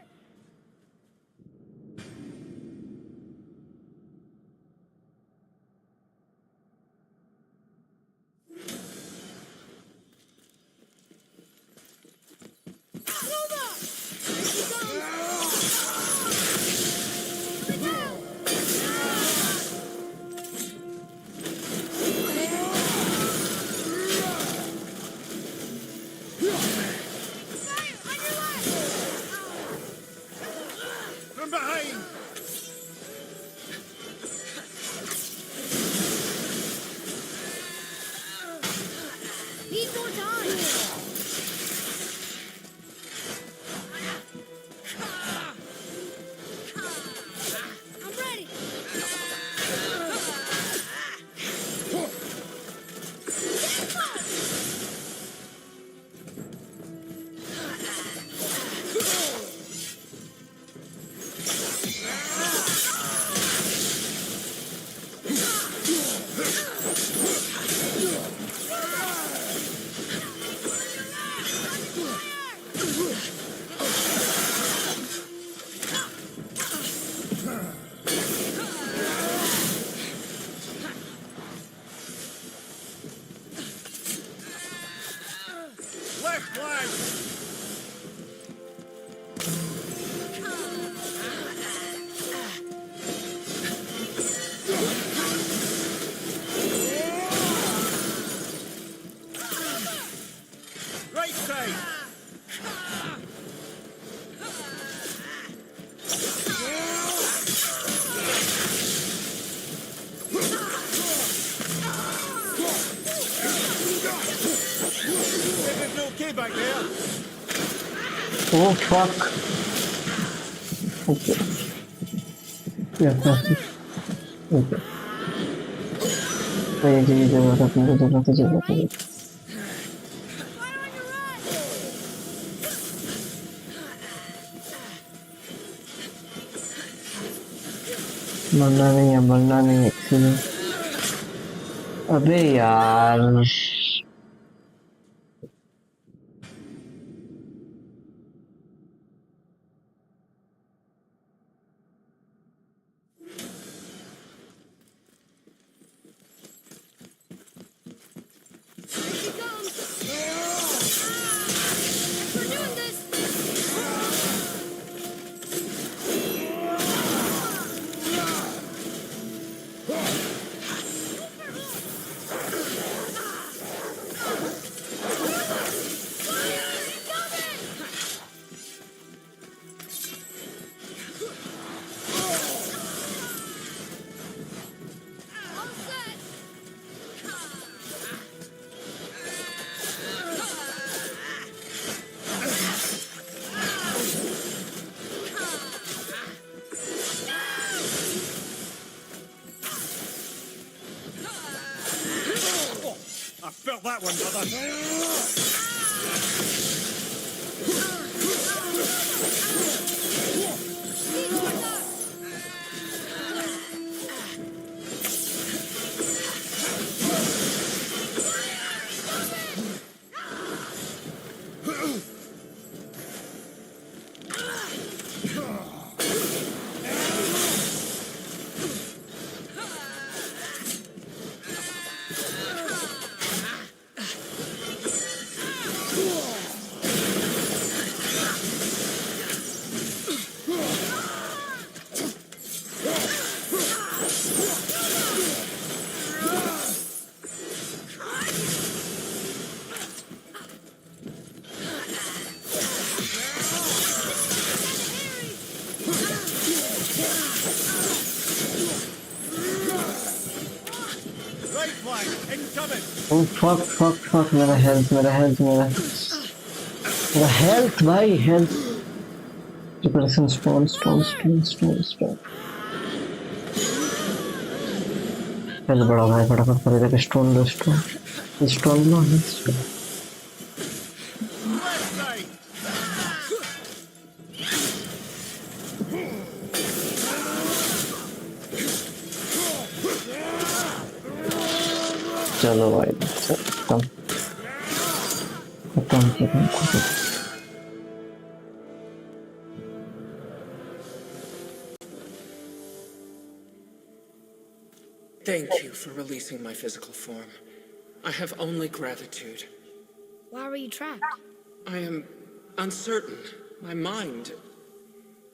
Right side! Everything okay back there? Oh fuck. Okay. Yeah. Okay. ये जरूरत है मरना नहीं है किसी ने अबे यार I felt that one, brother. Oh fuck मेरा हेल्थ भाई हेल्थ डिप्रेशन स्टोन चल बड़ा भाई फटाफट करे जाके स्टोन लो चलो भाई खत्म Thank you for releasing my physical form. I have only gratitude. Why were you trapped? I am uncertain. My mind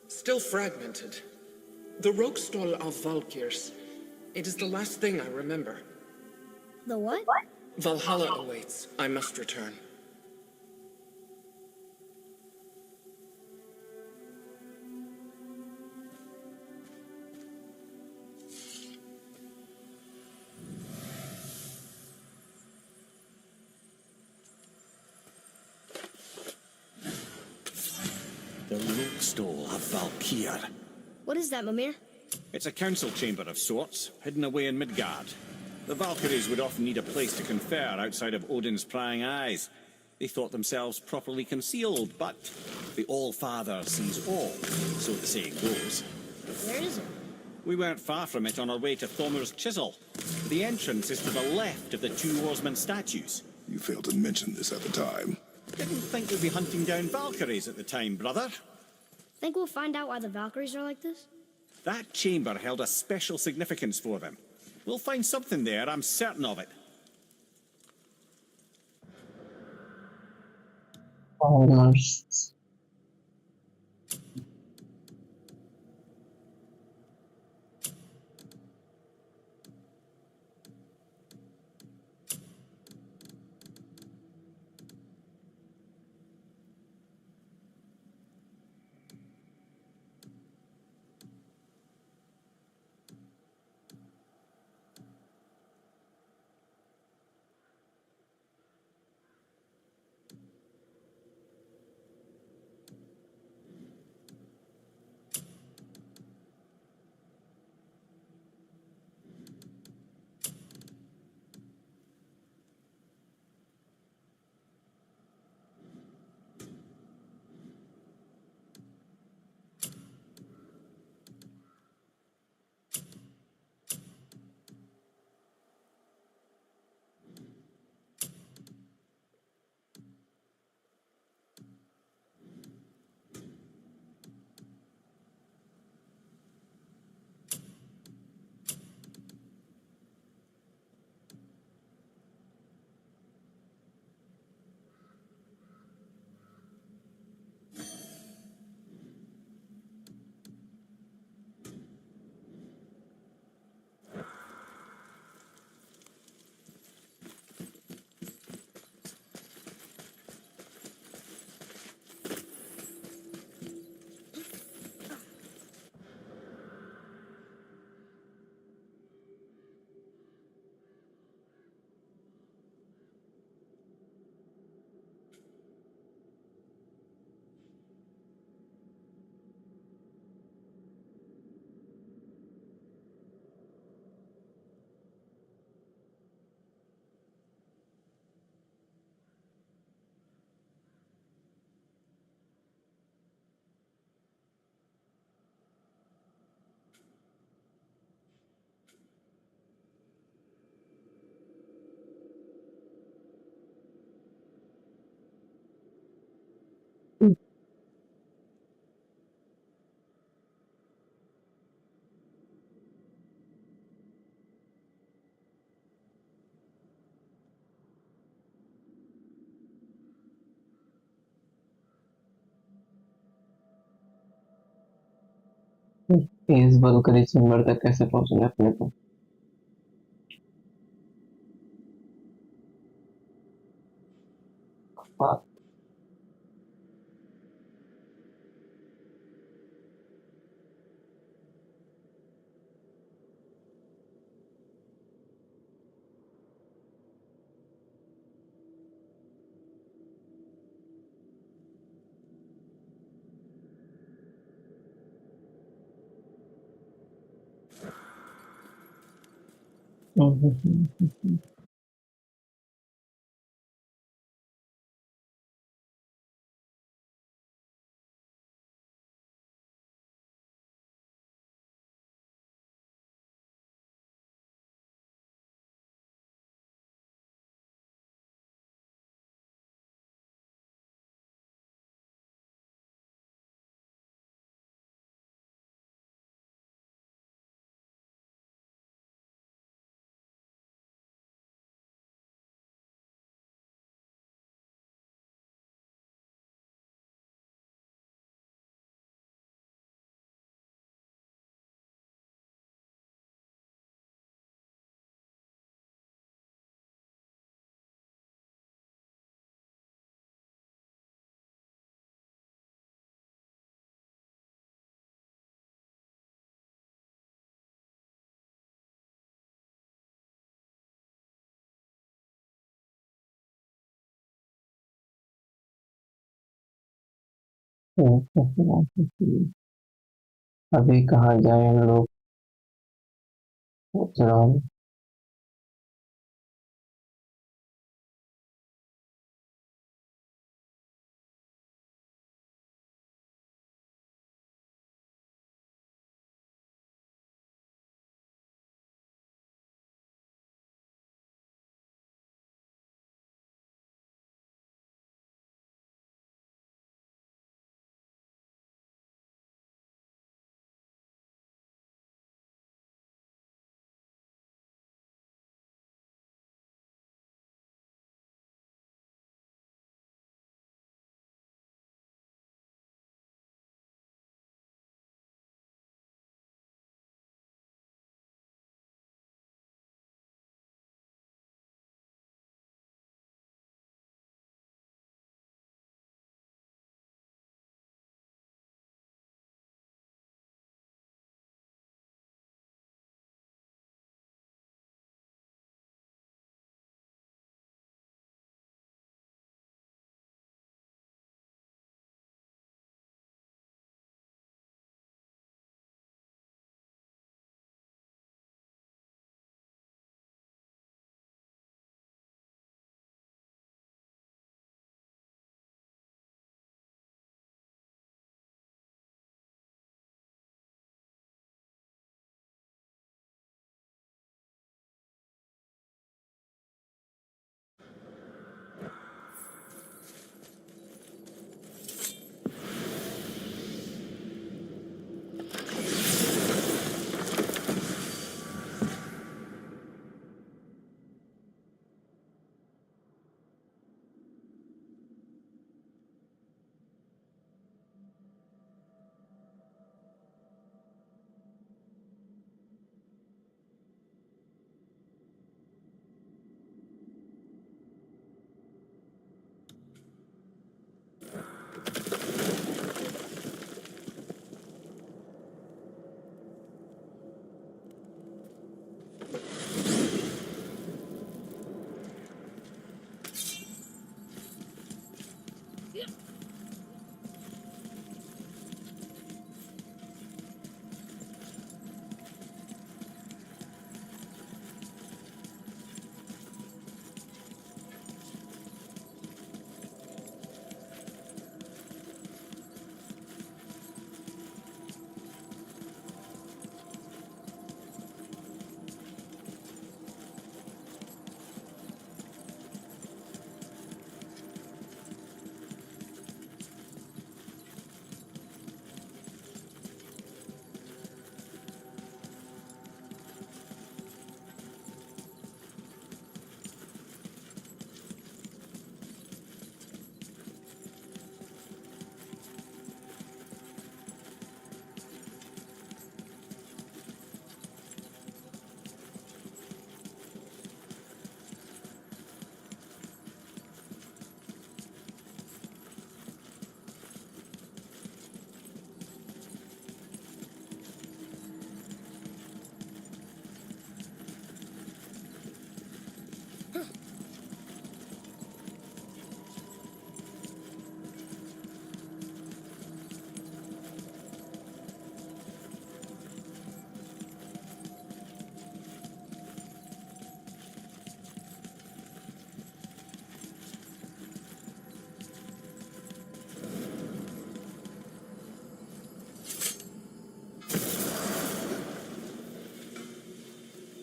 still fragmented. The Rokstol of Valkyrs. It is the last thing I remember. The what? Valhalla awaits. I must return. The Rokstol of Valkyr. What is that, Mimir? It's a council chamber of sorts, hidden away in Midgard. The Valkyries would often need a place to confer outside of Odin's prying eyes. They thought themselves properly concealed, but the All-Father sees all, so the saying goes. Where is it? We weren't far from it on our way to Thormur's Chisel. The entrance is to the left of the two oarsmen statues. You failed to mention this at the time. Didn't think we'd be hunting down Valkyries at the time, brother. Think we'll find out why the Valkyries are like this? That chamber held a special significance for them. We'll find something there, I'm certain of it. Almost. इस बलकरी chamber तक कैसे पहुंचना है अपने को? हाँ। अभी कहाँ जाए हम लोग? सोच रहा हूँ।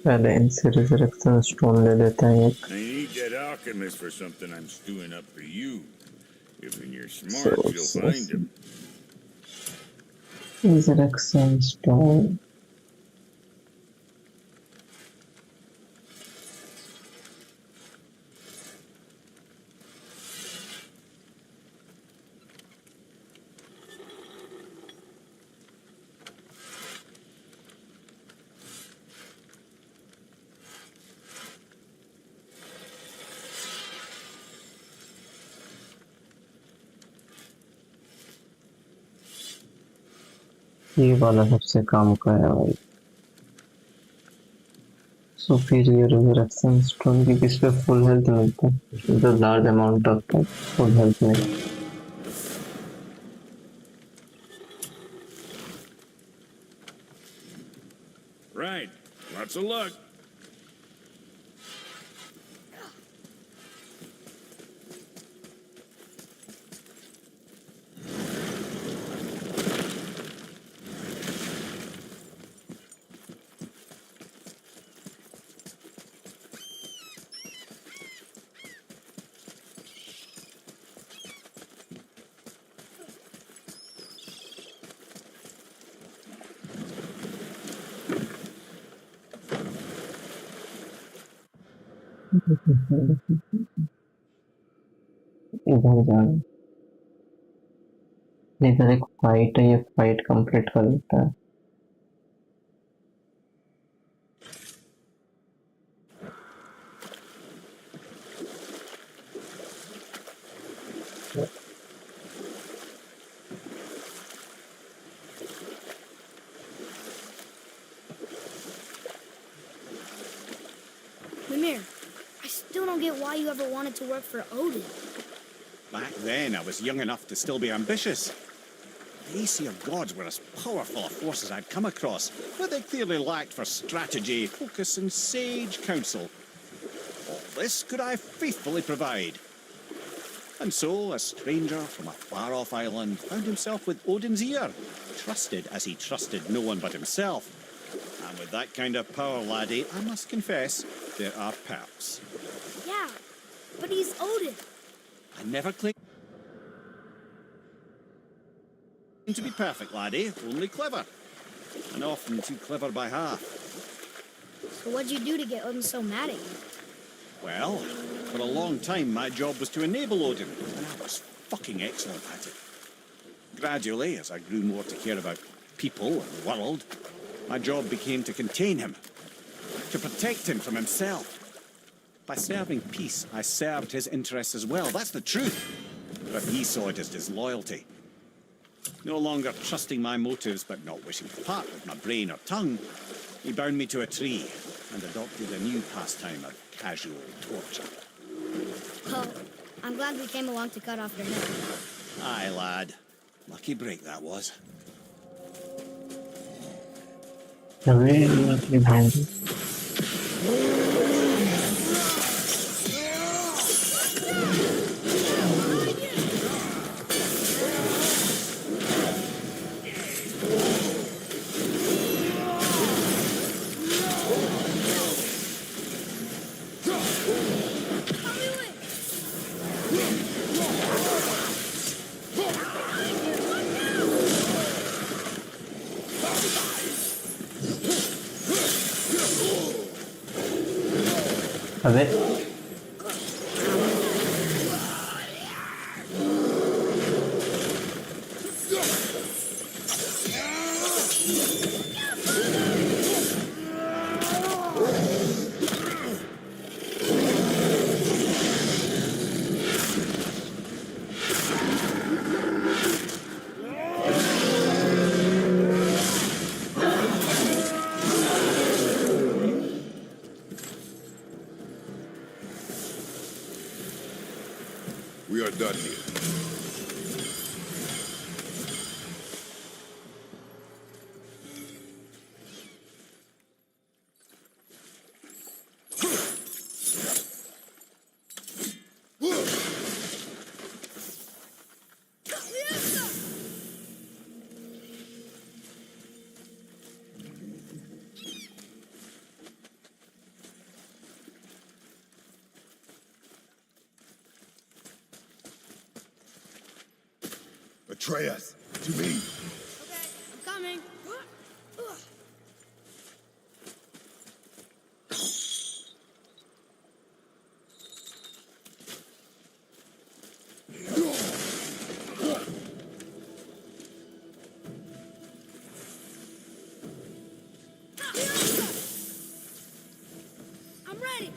पहले इनसे रिजरेक्शन स्टोन ले लेते हैं एक. I need that alchemist for something I'm stewing up for you. If in your So, smarts, you'll find him. Resurrection stone. ये वाला सबसे काम का है भाई. सुपीरियर रिजरेक्शन स्टोन की किस पे फुल हेल्थ मिलता है. The large amount of full health में. Right. Lots of luck. इधर जाना. इधर एक फाइट है, ये फाइट कंप्लीट कर लेता है. Mimir, I still don't get why you ever wanted to work for Odin. Back then, I was young enough to still be ambitious. The Aesir gods were as powerful a force as I'd come across, but they clearly lacked for strategy, focus, and sage counsel. All this could I faithfully provide. And so, a stranger from a far-off island found himself with Odin's ear, trusted as he trusted no one but himself. And with that kind of power, laddie, I must confess, there are perks. Yeah, but he's Odin. I never claimed to be perfect, laddie, only clever. And often too clever by half. So what'd you do to get Odin so mad at you? Well, for a long time my job was to enable Odin, and I was fucking excellent at it. Gradually, as I grew more to care about people and the world, my job became to contain him, to protect him from himself. By serving peace, I served his interests as well, that's the truth. But he saw it as disloyalty. No longer trusting my motives, but not wishing to part with my brain or tongue, he bound me to a tree and adopted a new pastime of casual torture. Well, I'm glad we came along to cut off your head. Aye, lad. Lucky break that was. अबे अपनी भांजी. अबे Atreus, to me. Okay, I'm coming. I'm ready.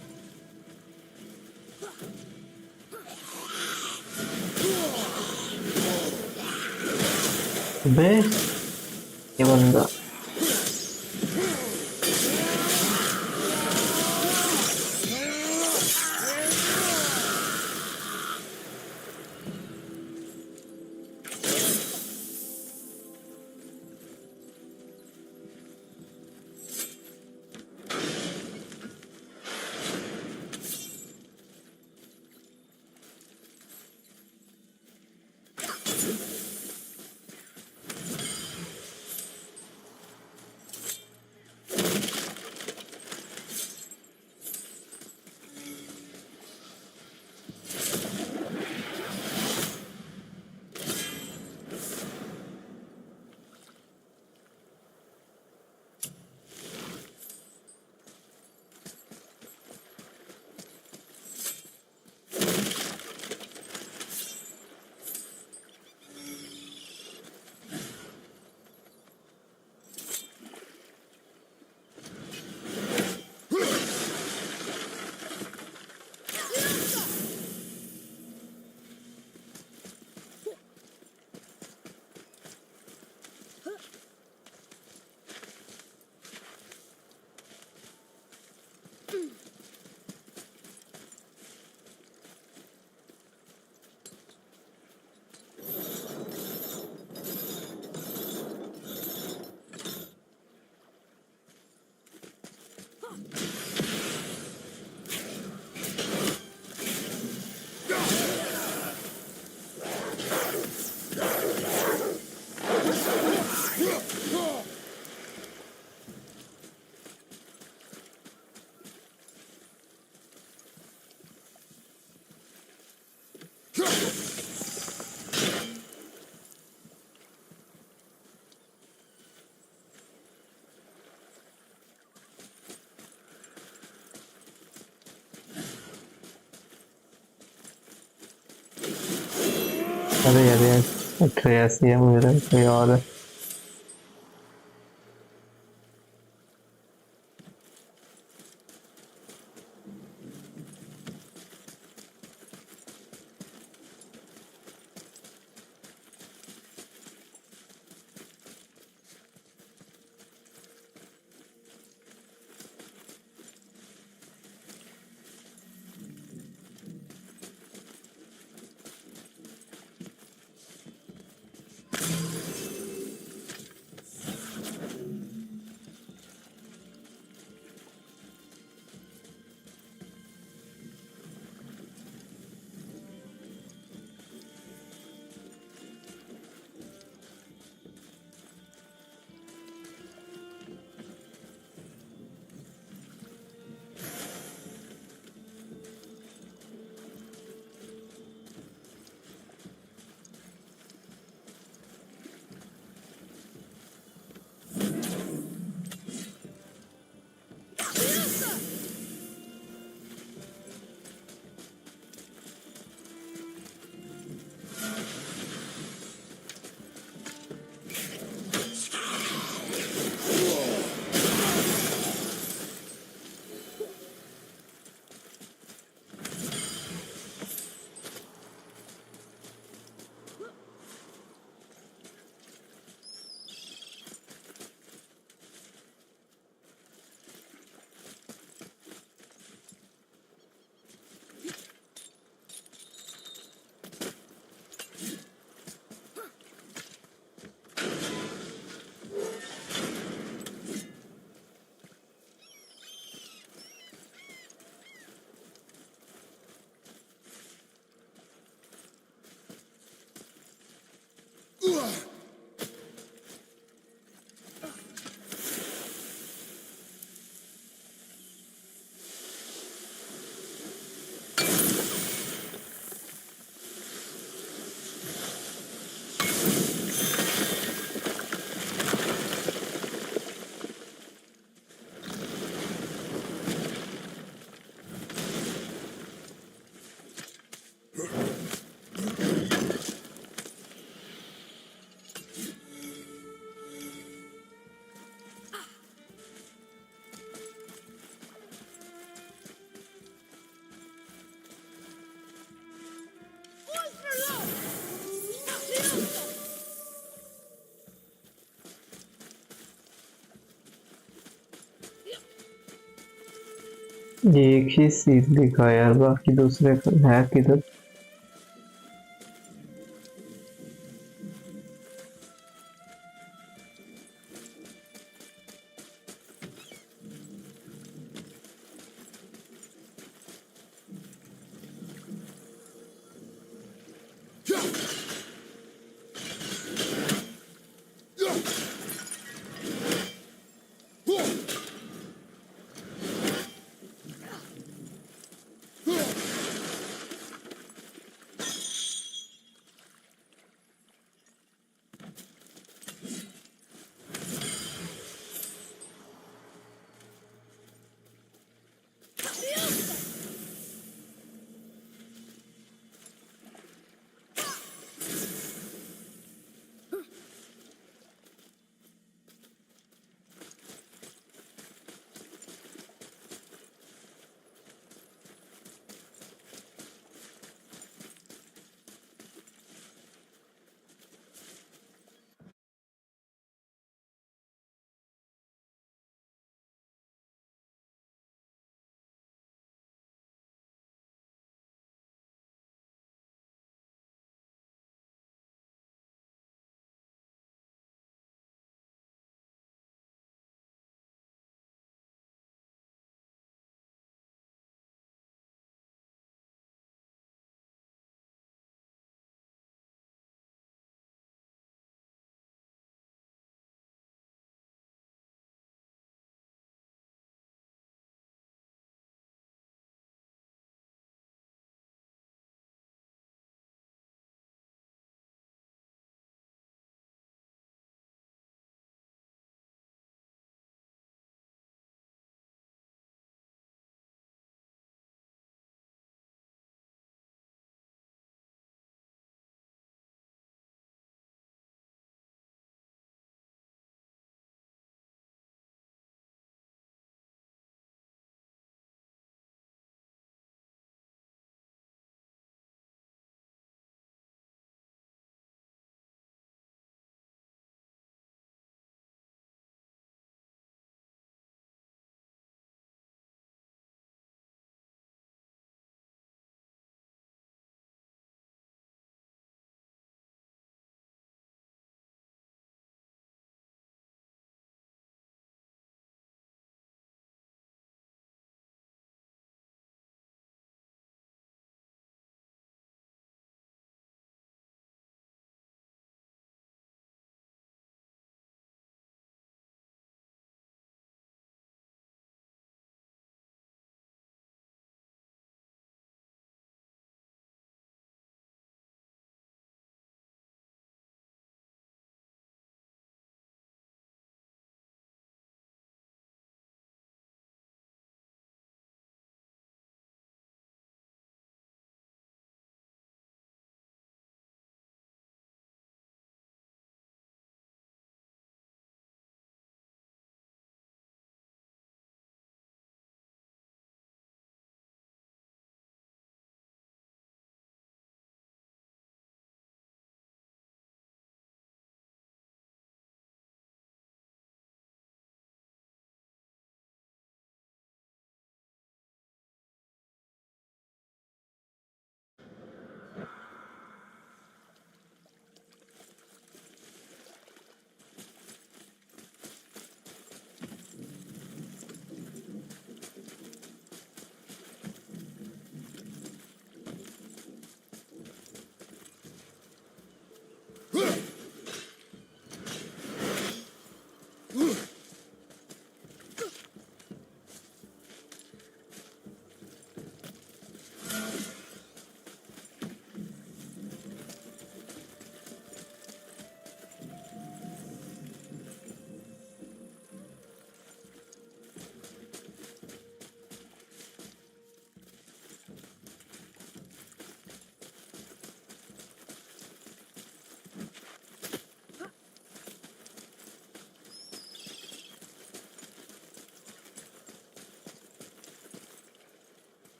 बे ये बंदा अरे अरे अट्रेयस ही है मेरा कोई और है एक ही सीट दिखा यार, बाकी दूसरे है किधर?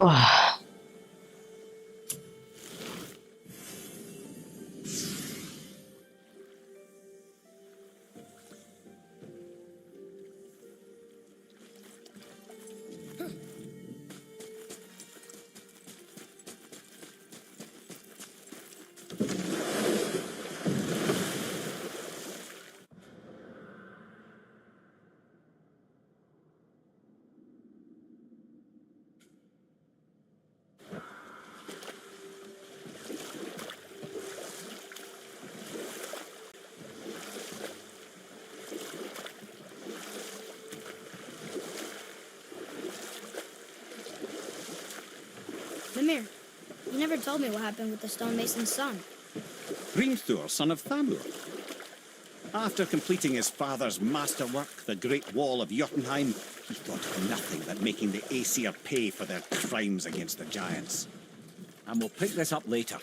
Ah, Mimir, you never told me what happened with the stonemason's son. Hrimthur, son of Thamur. After completing his father's masterwork, the Great Wall of Jotunheim, he thought of nothing but making the Aesir pay for their crimes against the giants. And we'll pick this up later.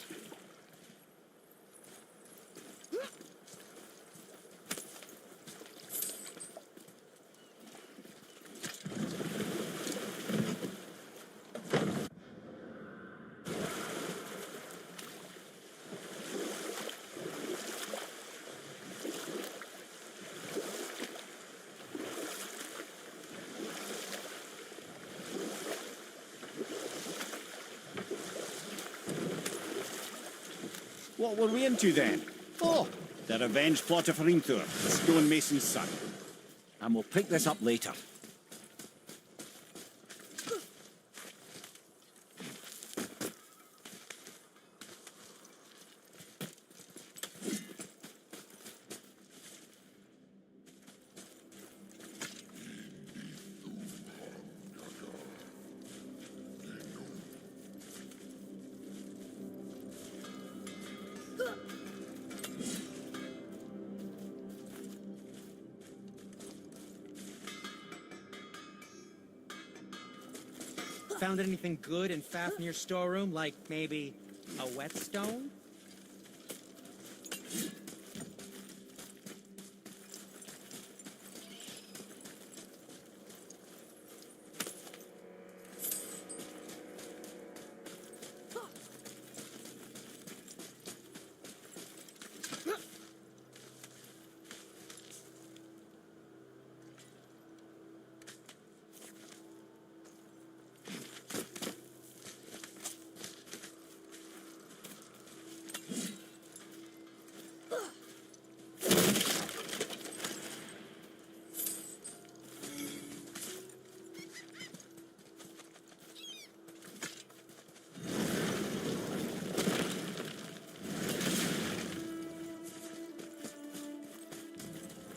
What were we into then? Oh, the revenge plot of Hrimthur, the stonemason's son. And we'll pick this up later. Found anything good in Fafnir's storeroom, like maybe a whetstone?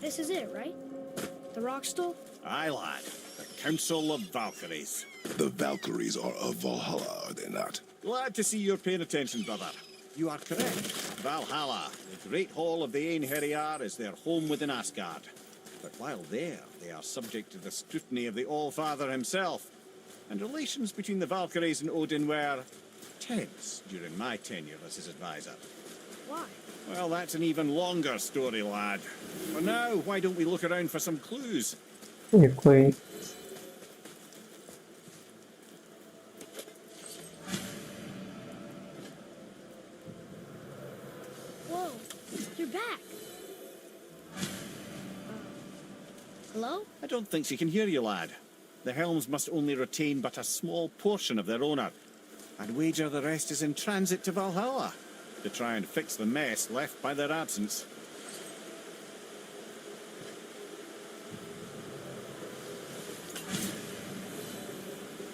This is it, right? The rock stool? Aye, lad. The Council of Valkyries. The Valkyries are of Valhalla, are they not? Glad to see you're paying attention, brother. You are correct. Valhalla, the great hall of the Einherjar, is their home within Asgard. But while there, they are subject to the scrutiny of the All-Father himself. And relations between the Valkyries and Odin were tense during my tenure as his advisor. Why? Well, that's an even longer story, lad. For now, why don't we look around for some clues? ये कोई Whoa, you're back. Hello? I don't think she can hear you, lad. The helms must only retain but a small portion of their owner. I'd wager the rest is in transit to Valhalla to try and fix the mess left by their absence.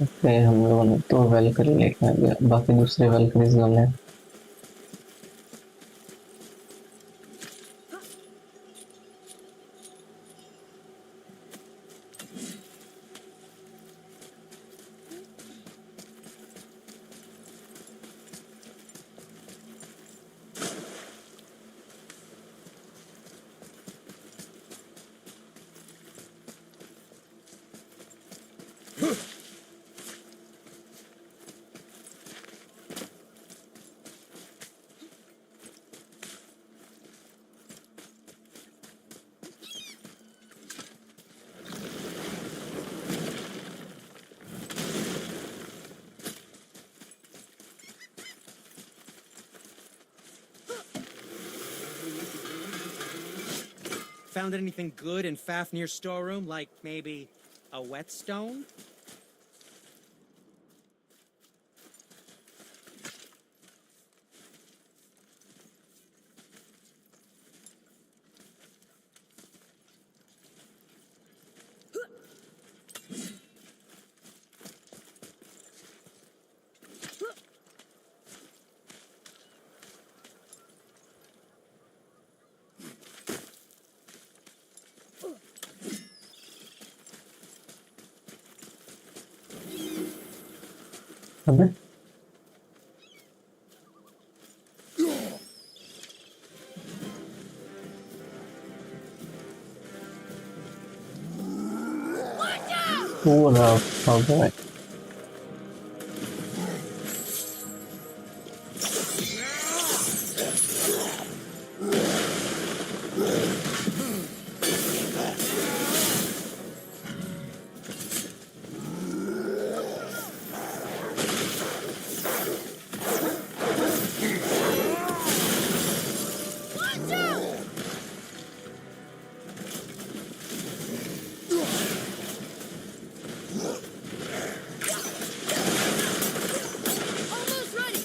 Okay हम लोगों ने तो Valkyrie लेके आ गया बाकी दूसरे वेलकरीज gun है Found anything good in Fafnir's storeroom, like maybe a whetstone? अबे पूरा भगवान Almost ready.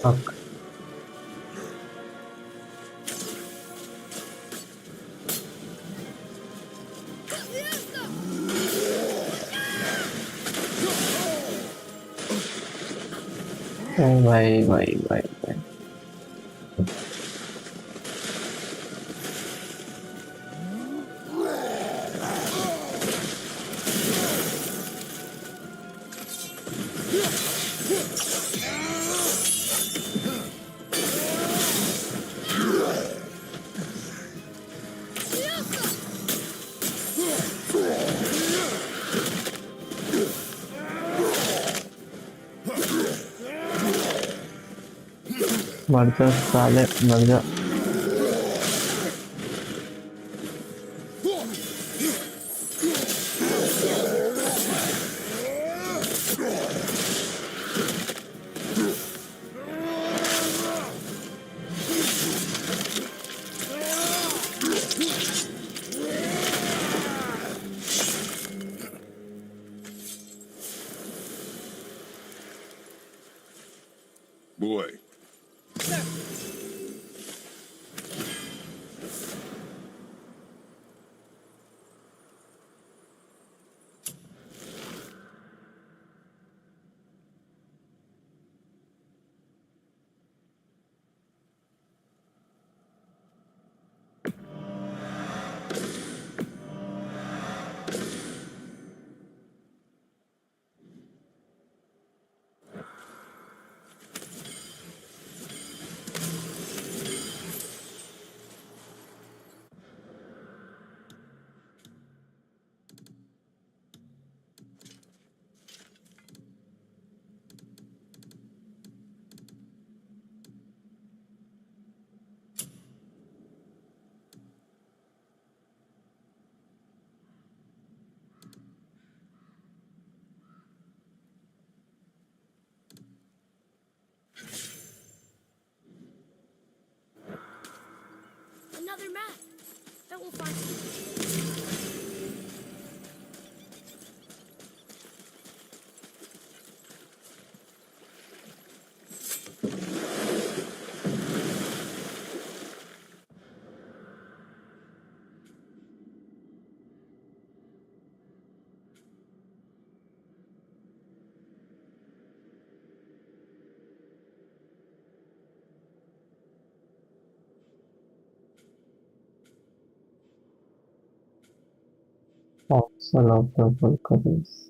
fuck ओ भाई भाई भाई भाई मर जा साले मर जा Boy, Another map. Bet we'll find something. Council of the Valkyries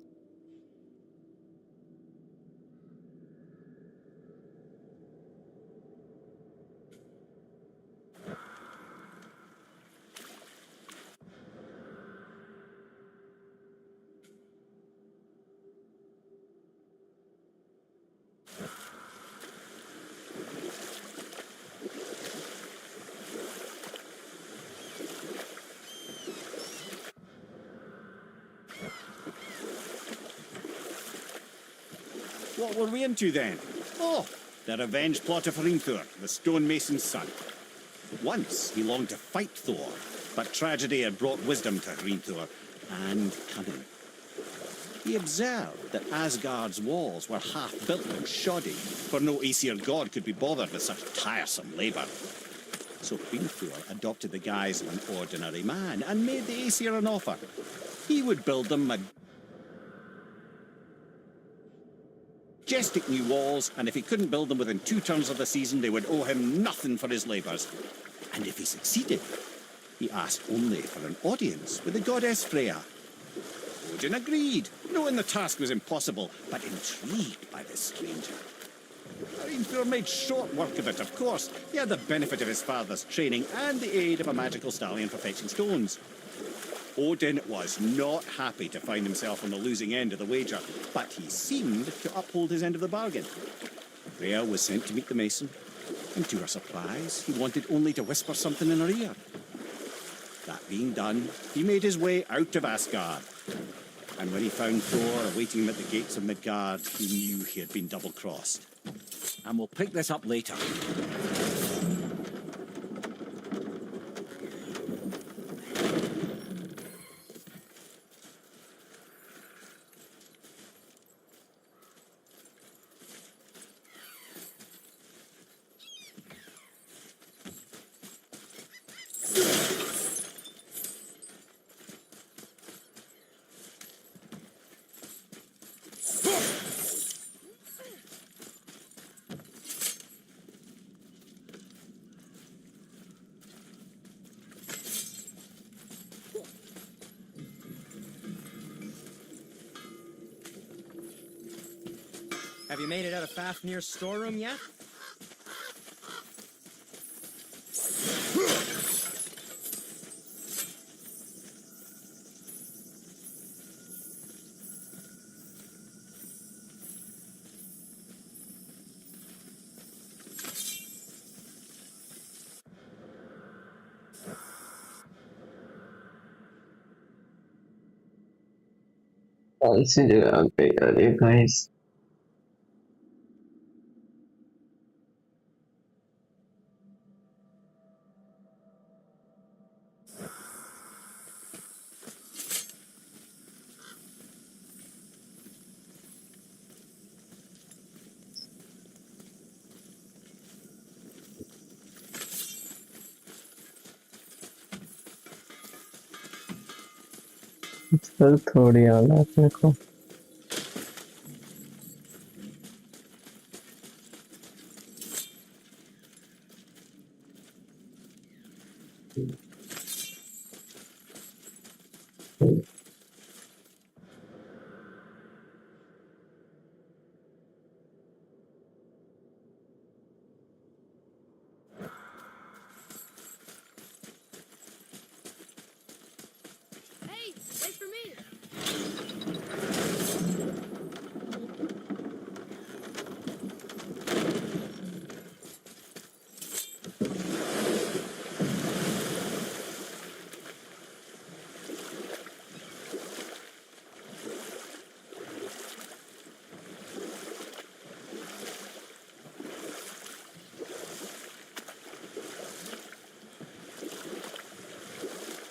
What were we into then? Oh, the revenge plot of Hrimthur, the stonemason's son. Once he longed to fight Thor, but tragedy had brought wisdom to Hrimthur and cunning. He observed that Asgard's walls were half-built and shoddy, for no Aesir god could be bothered with such tiresome labour. So Hrimthur adopted the guise of an ordinary man and made the Aesir an offer. He would build them majestic new walls, and if he couldn't build them within 2 turns of the season, they would owe him nothing for his labours. And if he succeeded, he asked only for an audience with the goddess Freya. Odin agreed, knowing the task was impossible, but intrigued by the stranger. Hrimthur made short work of it, of course. He had the benefit of his father's training and the aid of a magical stallion for fetching stones. Odin was not happy to find himself on the losing end of the wager, but he seemed to uphold his end of the bargain. Freya was sent to meet the mason, and to her surprise, he wanted only to whisper something in her ear. That being done, he made his way out of Asgard. And when he found Thor awaiting him at the gates of Midgard, he knew he had been double-crossed. And we'll pick this up later. Have you made it out of Fafnir's storeroom yet? कौन सी जगह पे यार ये guys sir थोड़ी आना अपने को Hey, wait for me.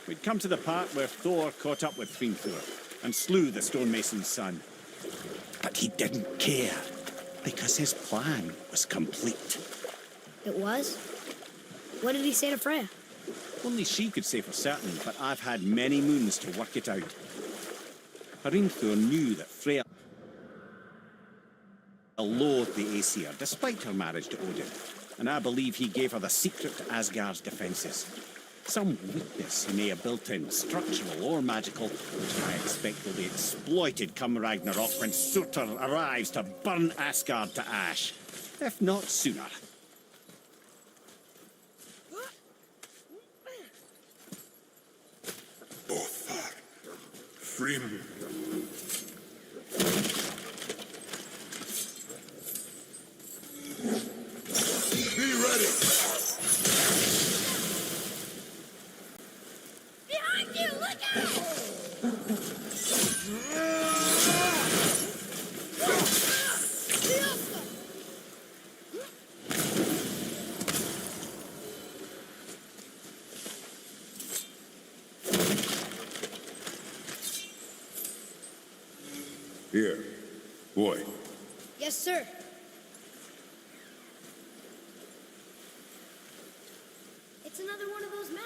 We'd come to the part where Thor caught up with Hrimthur and slew the stonemason's son. But he didn't care, because his plan was complete. It was? What did he say to Freya? Only she could say for certain, but I've had many moons to work it out. Hrimthur knew that Freya loathed the Aesir, despite her marriage to Odin, and I believe he gave her the secret to Asgard's defences. Some weakness he may have built in, structural or magical, which I expect will be exploited come Ragnarok when Surtur arrives to burn Asgard to ash. If not sooner. Bothar. Frim. Be ready! Behind you! Look out! Here. Boy. Yes, sir. It's another one of those maps.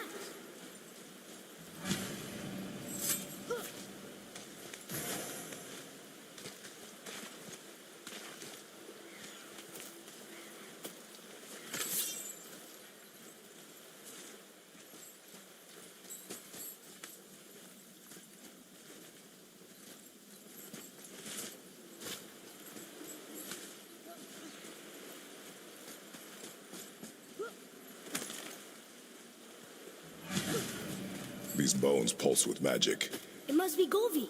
These bones pulse with magic. It must be Golvi.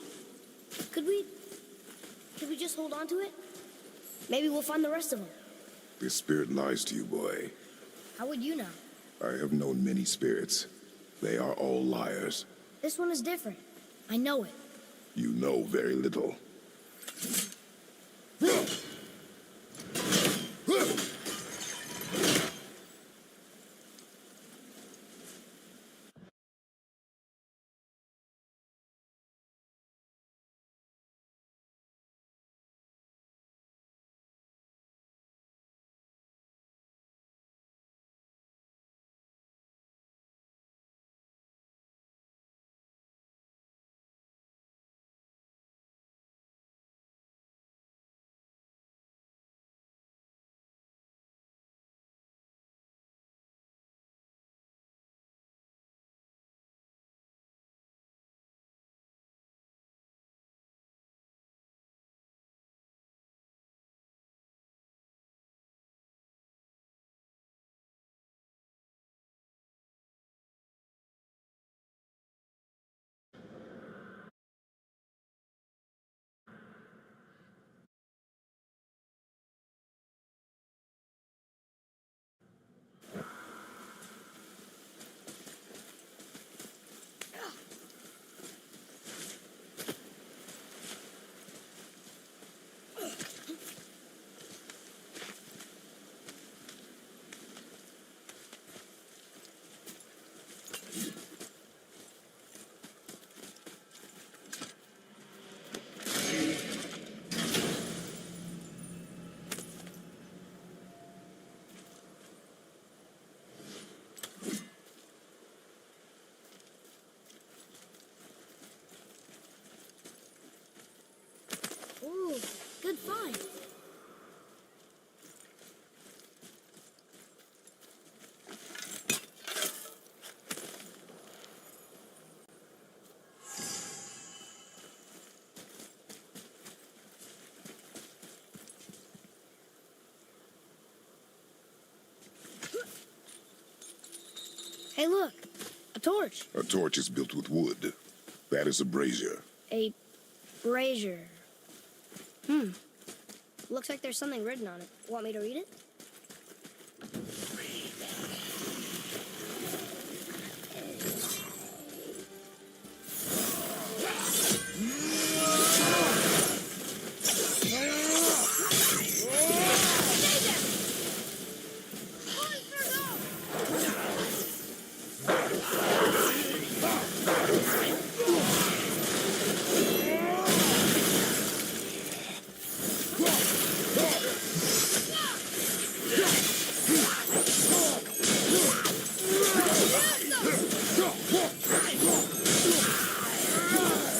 Could we just hold on to it? Maybe we'll find the rest of them. This spirit lies to you, boy. How would you know? I have known many spirits. They are all liars. This one is different. I know it. You know very little. Ooh, good find. Hey, look. A torch. A torch is built with wood. That is a brazier. A brazier. Looks like there's something written on it. Want me to read it?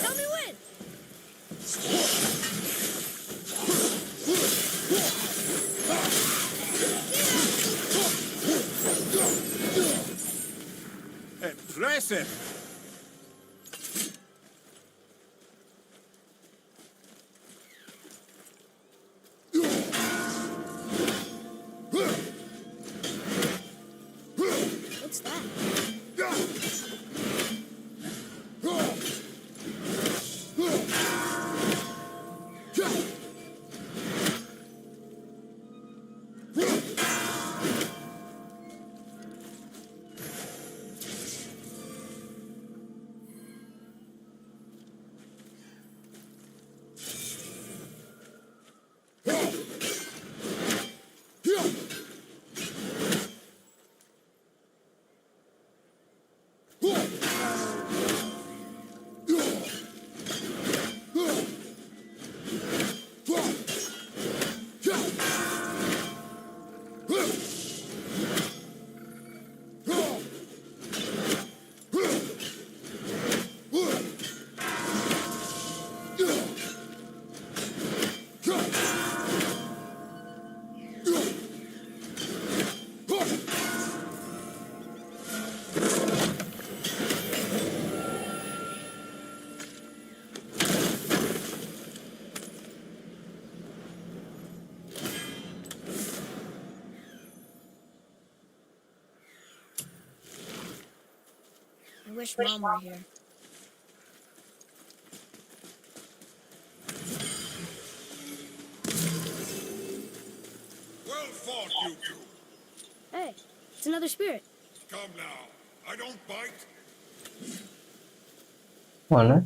Tell me when. Impressive! What's that? I wish Mom were here. Well fought, you two. Hey, it's another spirit. Come now. I don't bite. कौन है?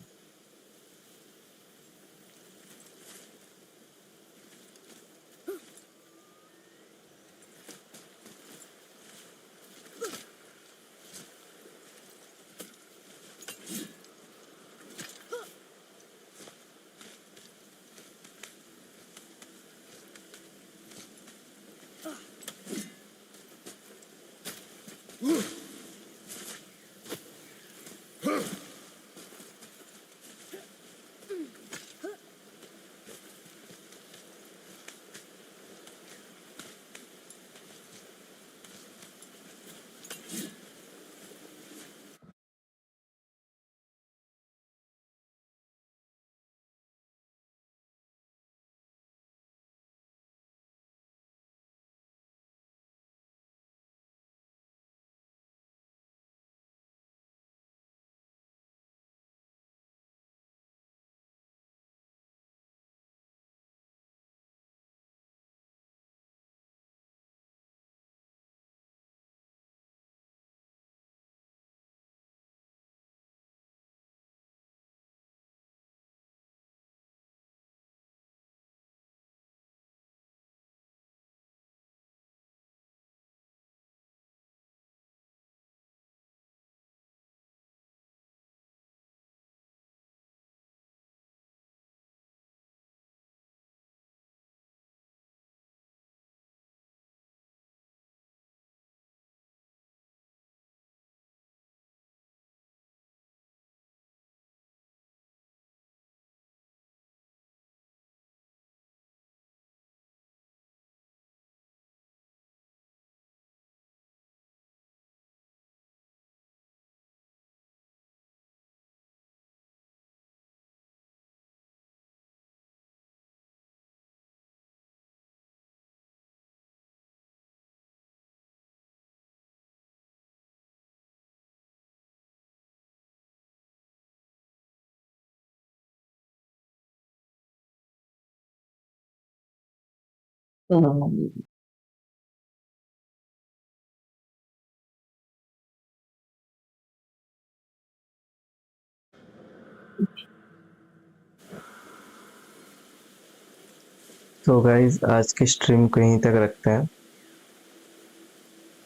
तो guys आज की stream को यहीं तक रखते हैं।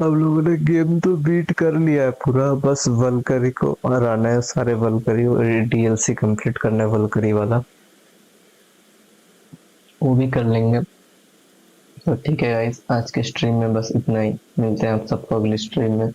हम लोगों ने गेम तो बीट कर लिया है पूरा, बस वलकरी को और आना है, सारे वलकरी और डीएलसी कंप्लीट करना है वलकरी वाला, वो भी कर लेंगे। तो ठीक है गाइस, आज के स्ट्रीम में बस इतना ही, मिलते हैं आप सबको अगली स्ट्रीम में।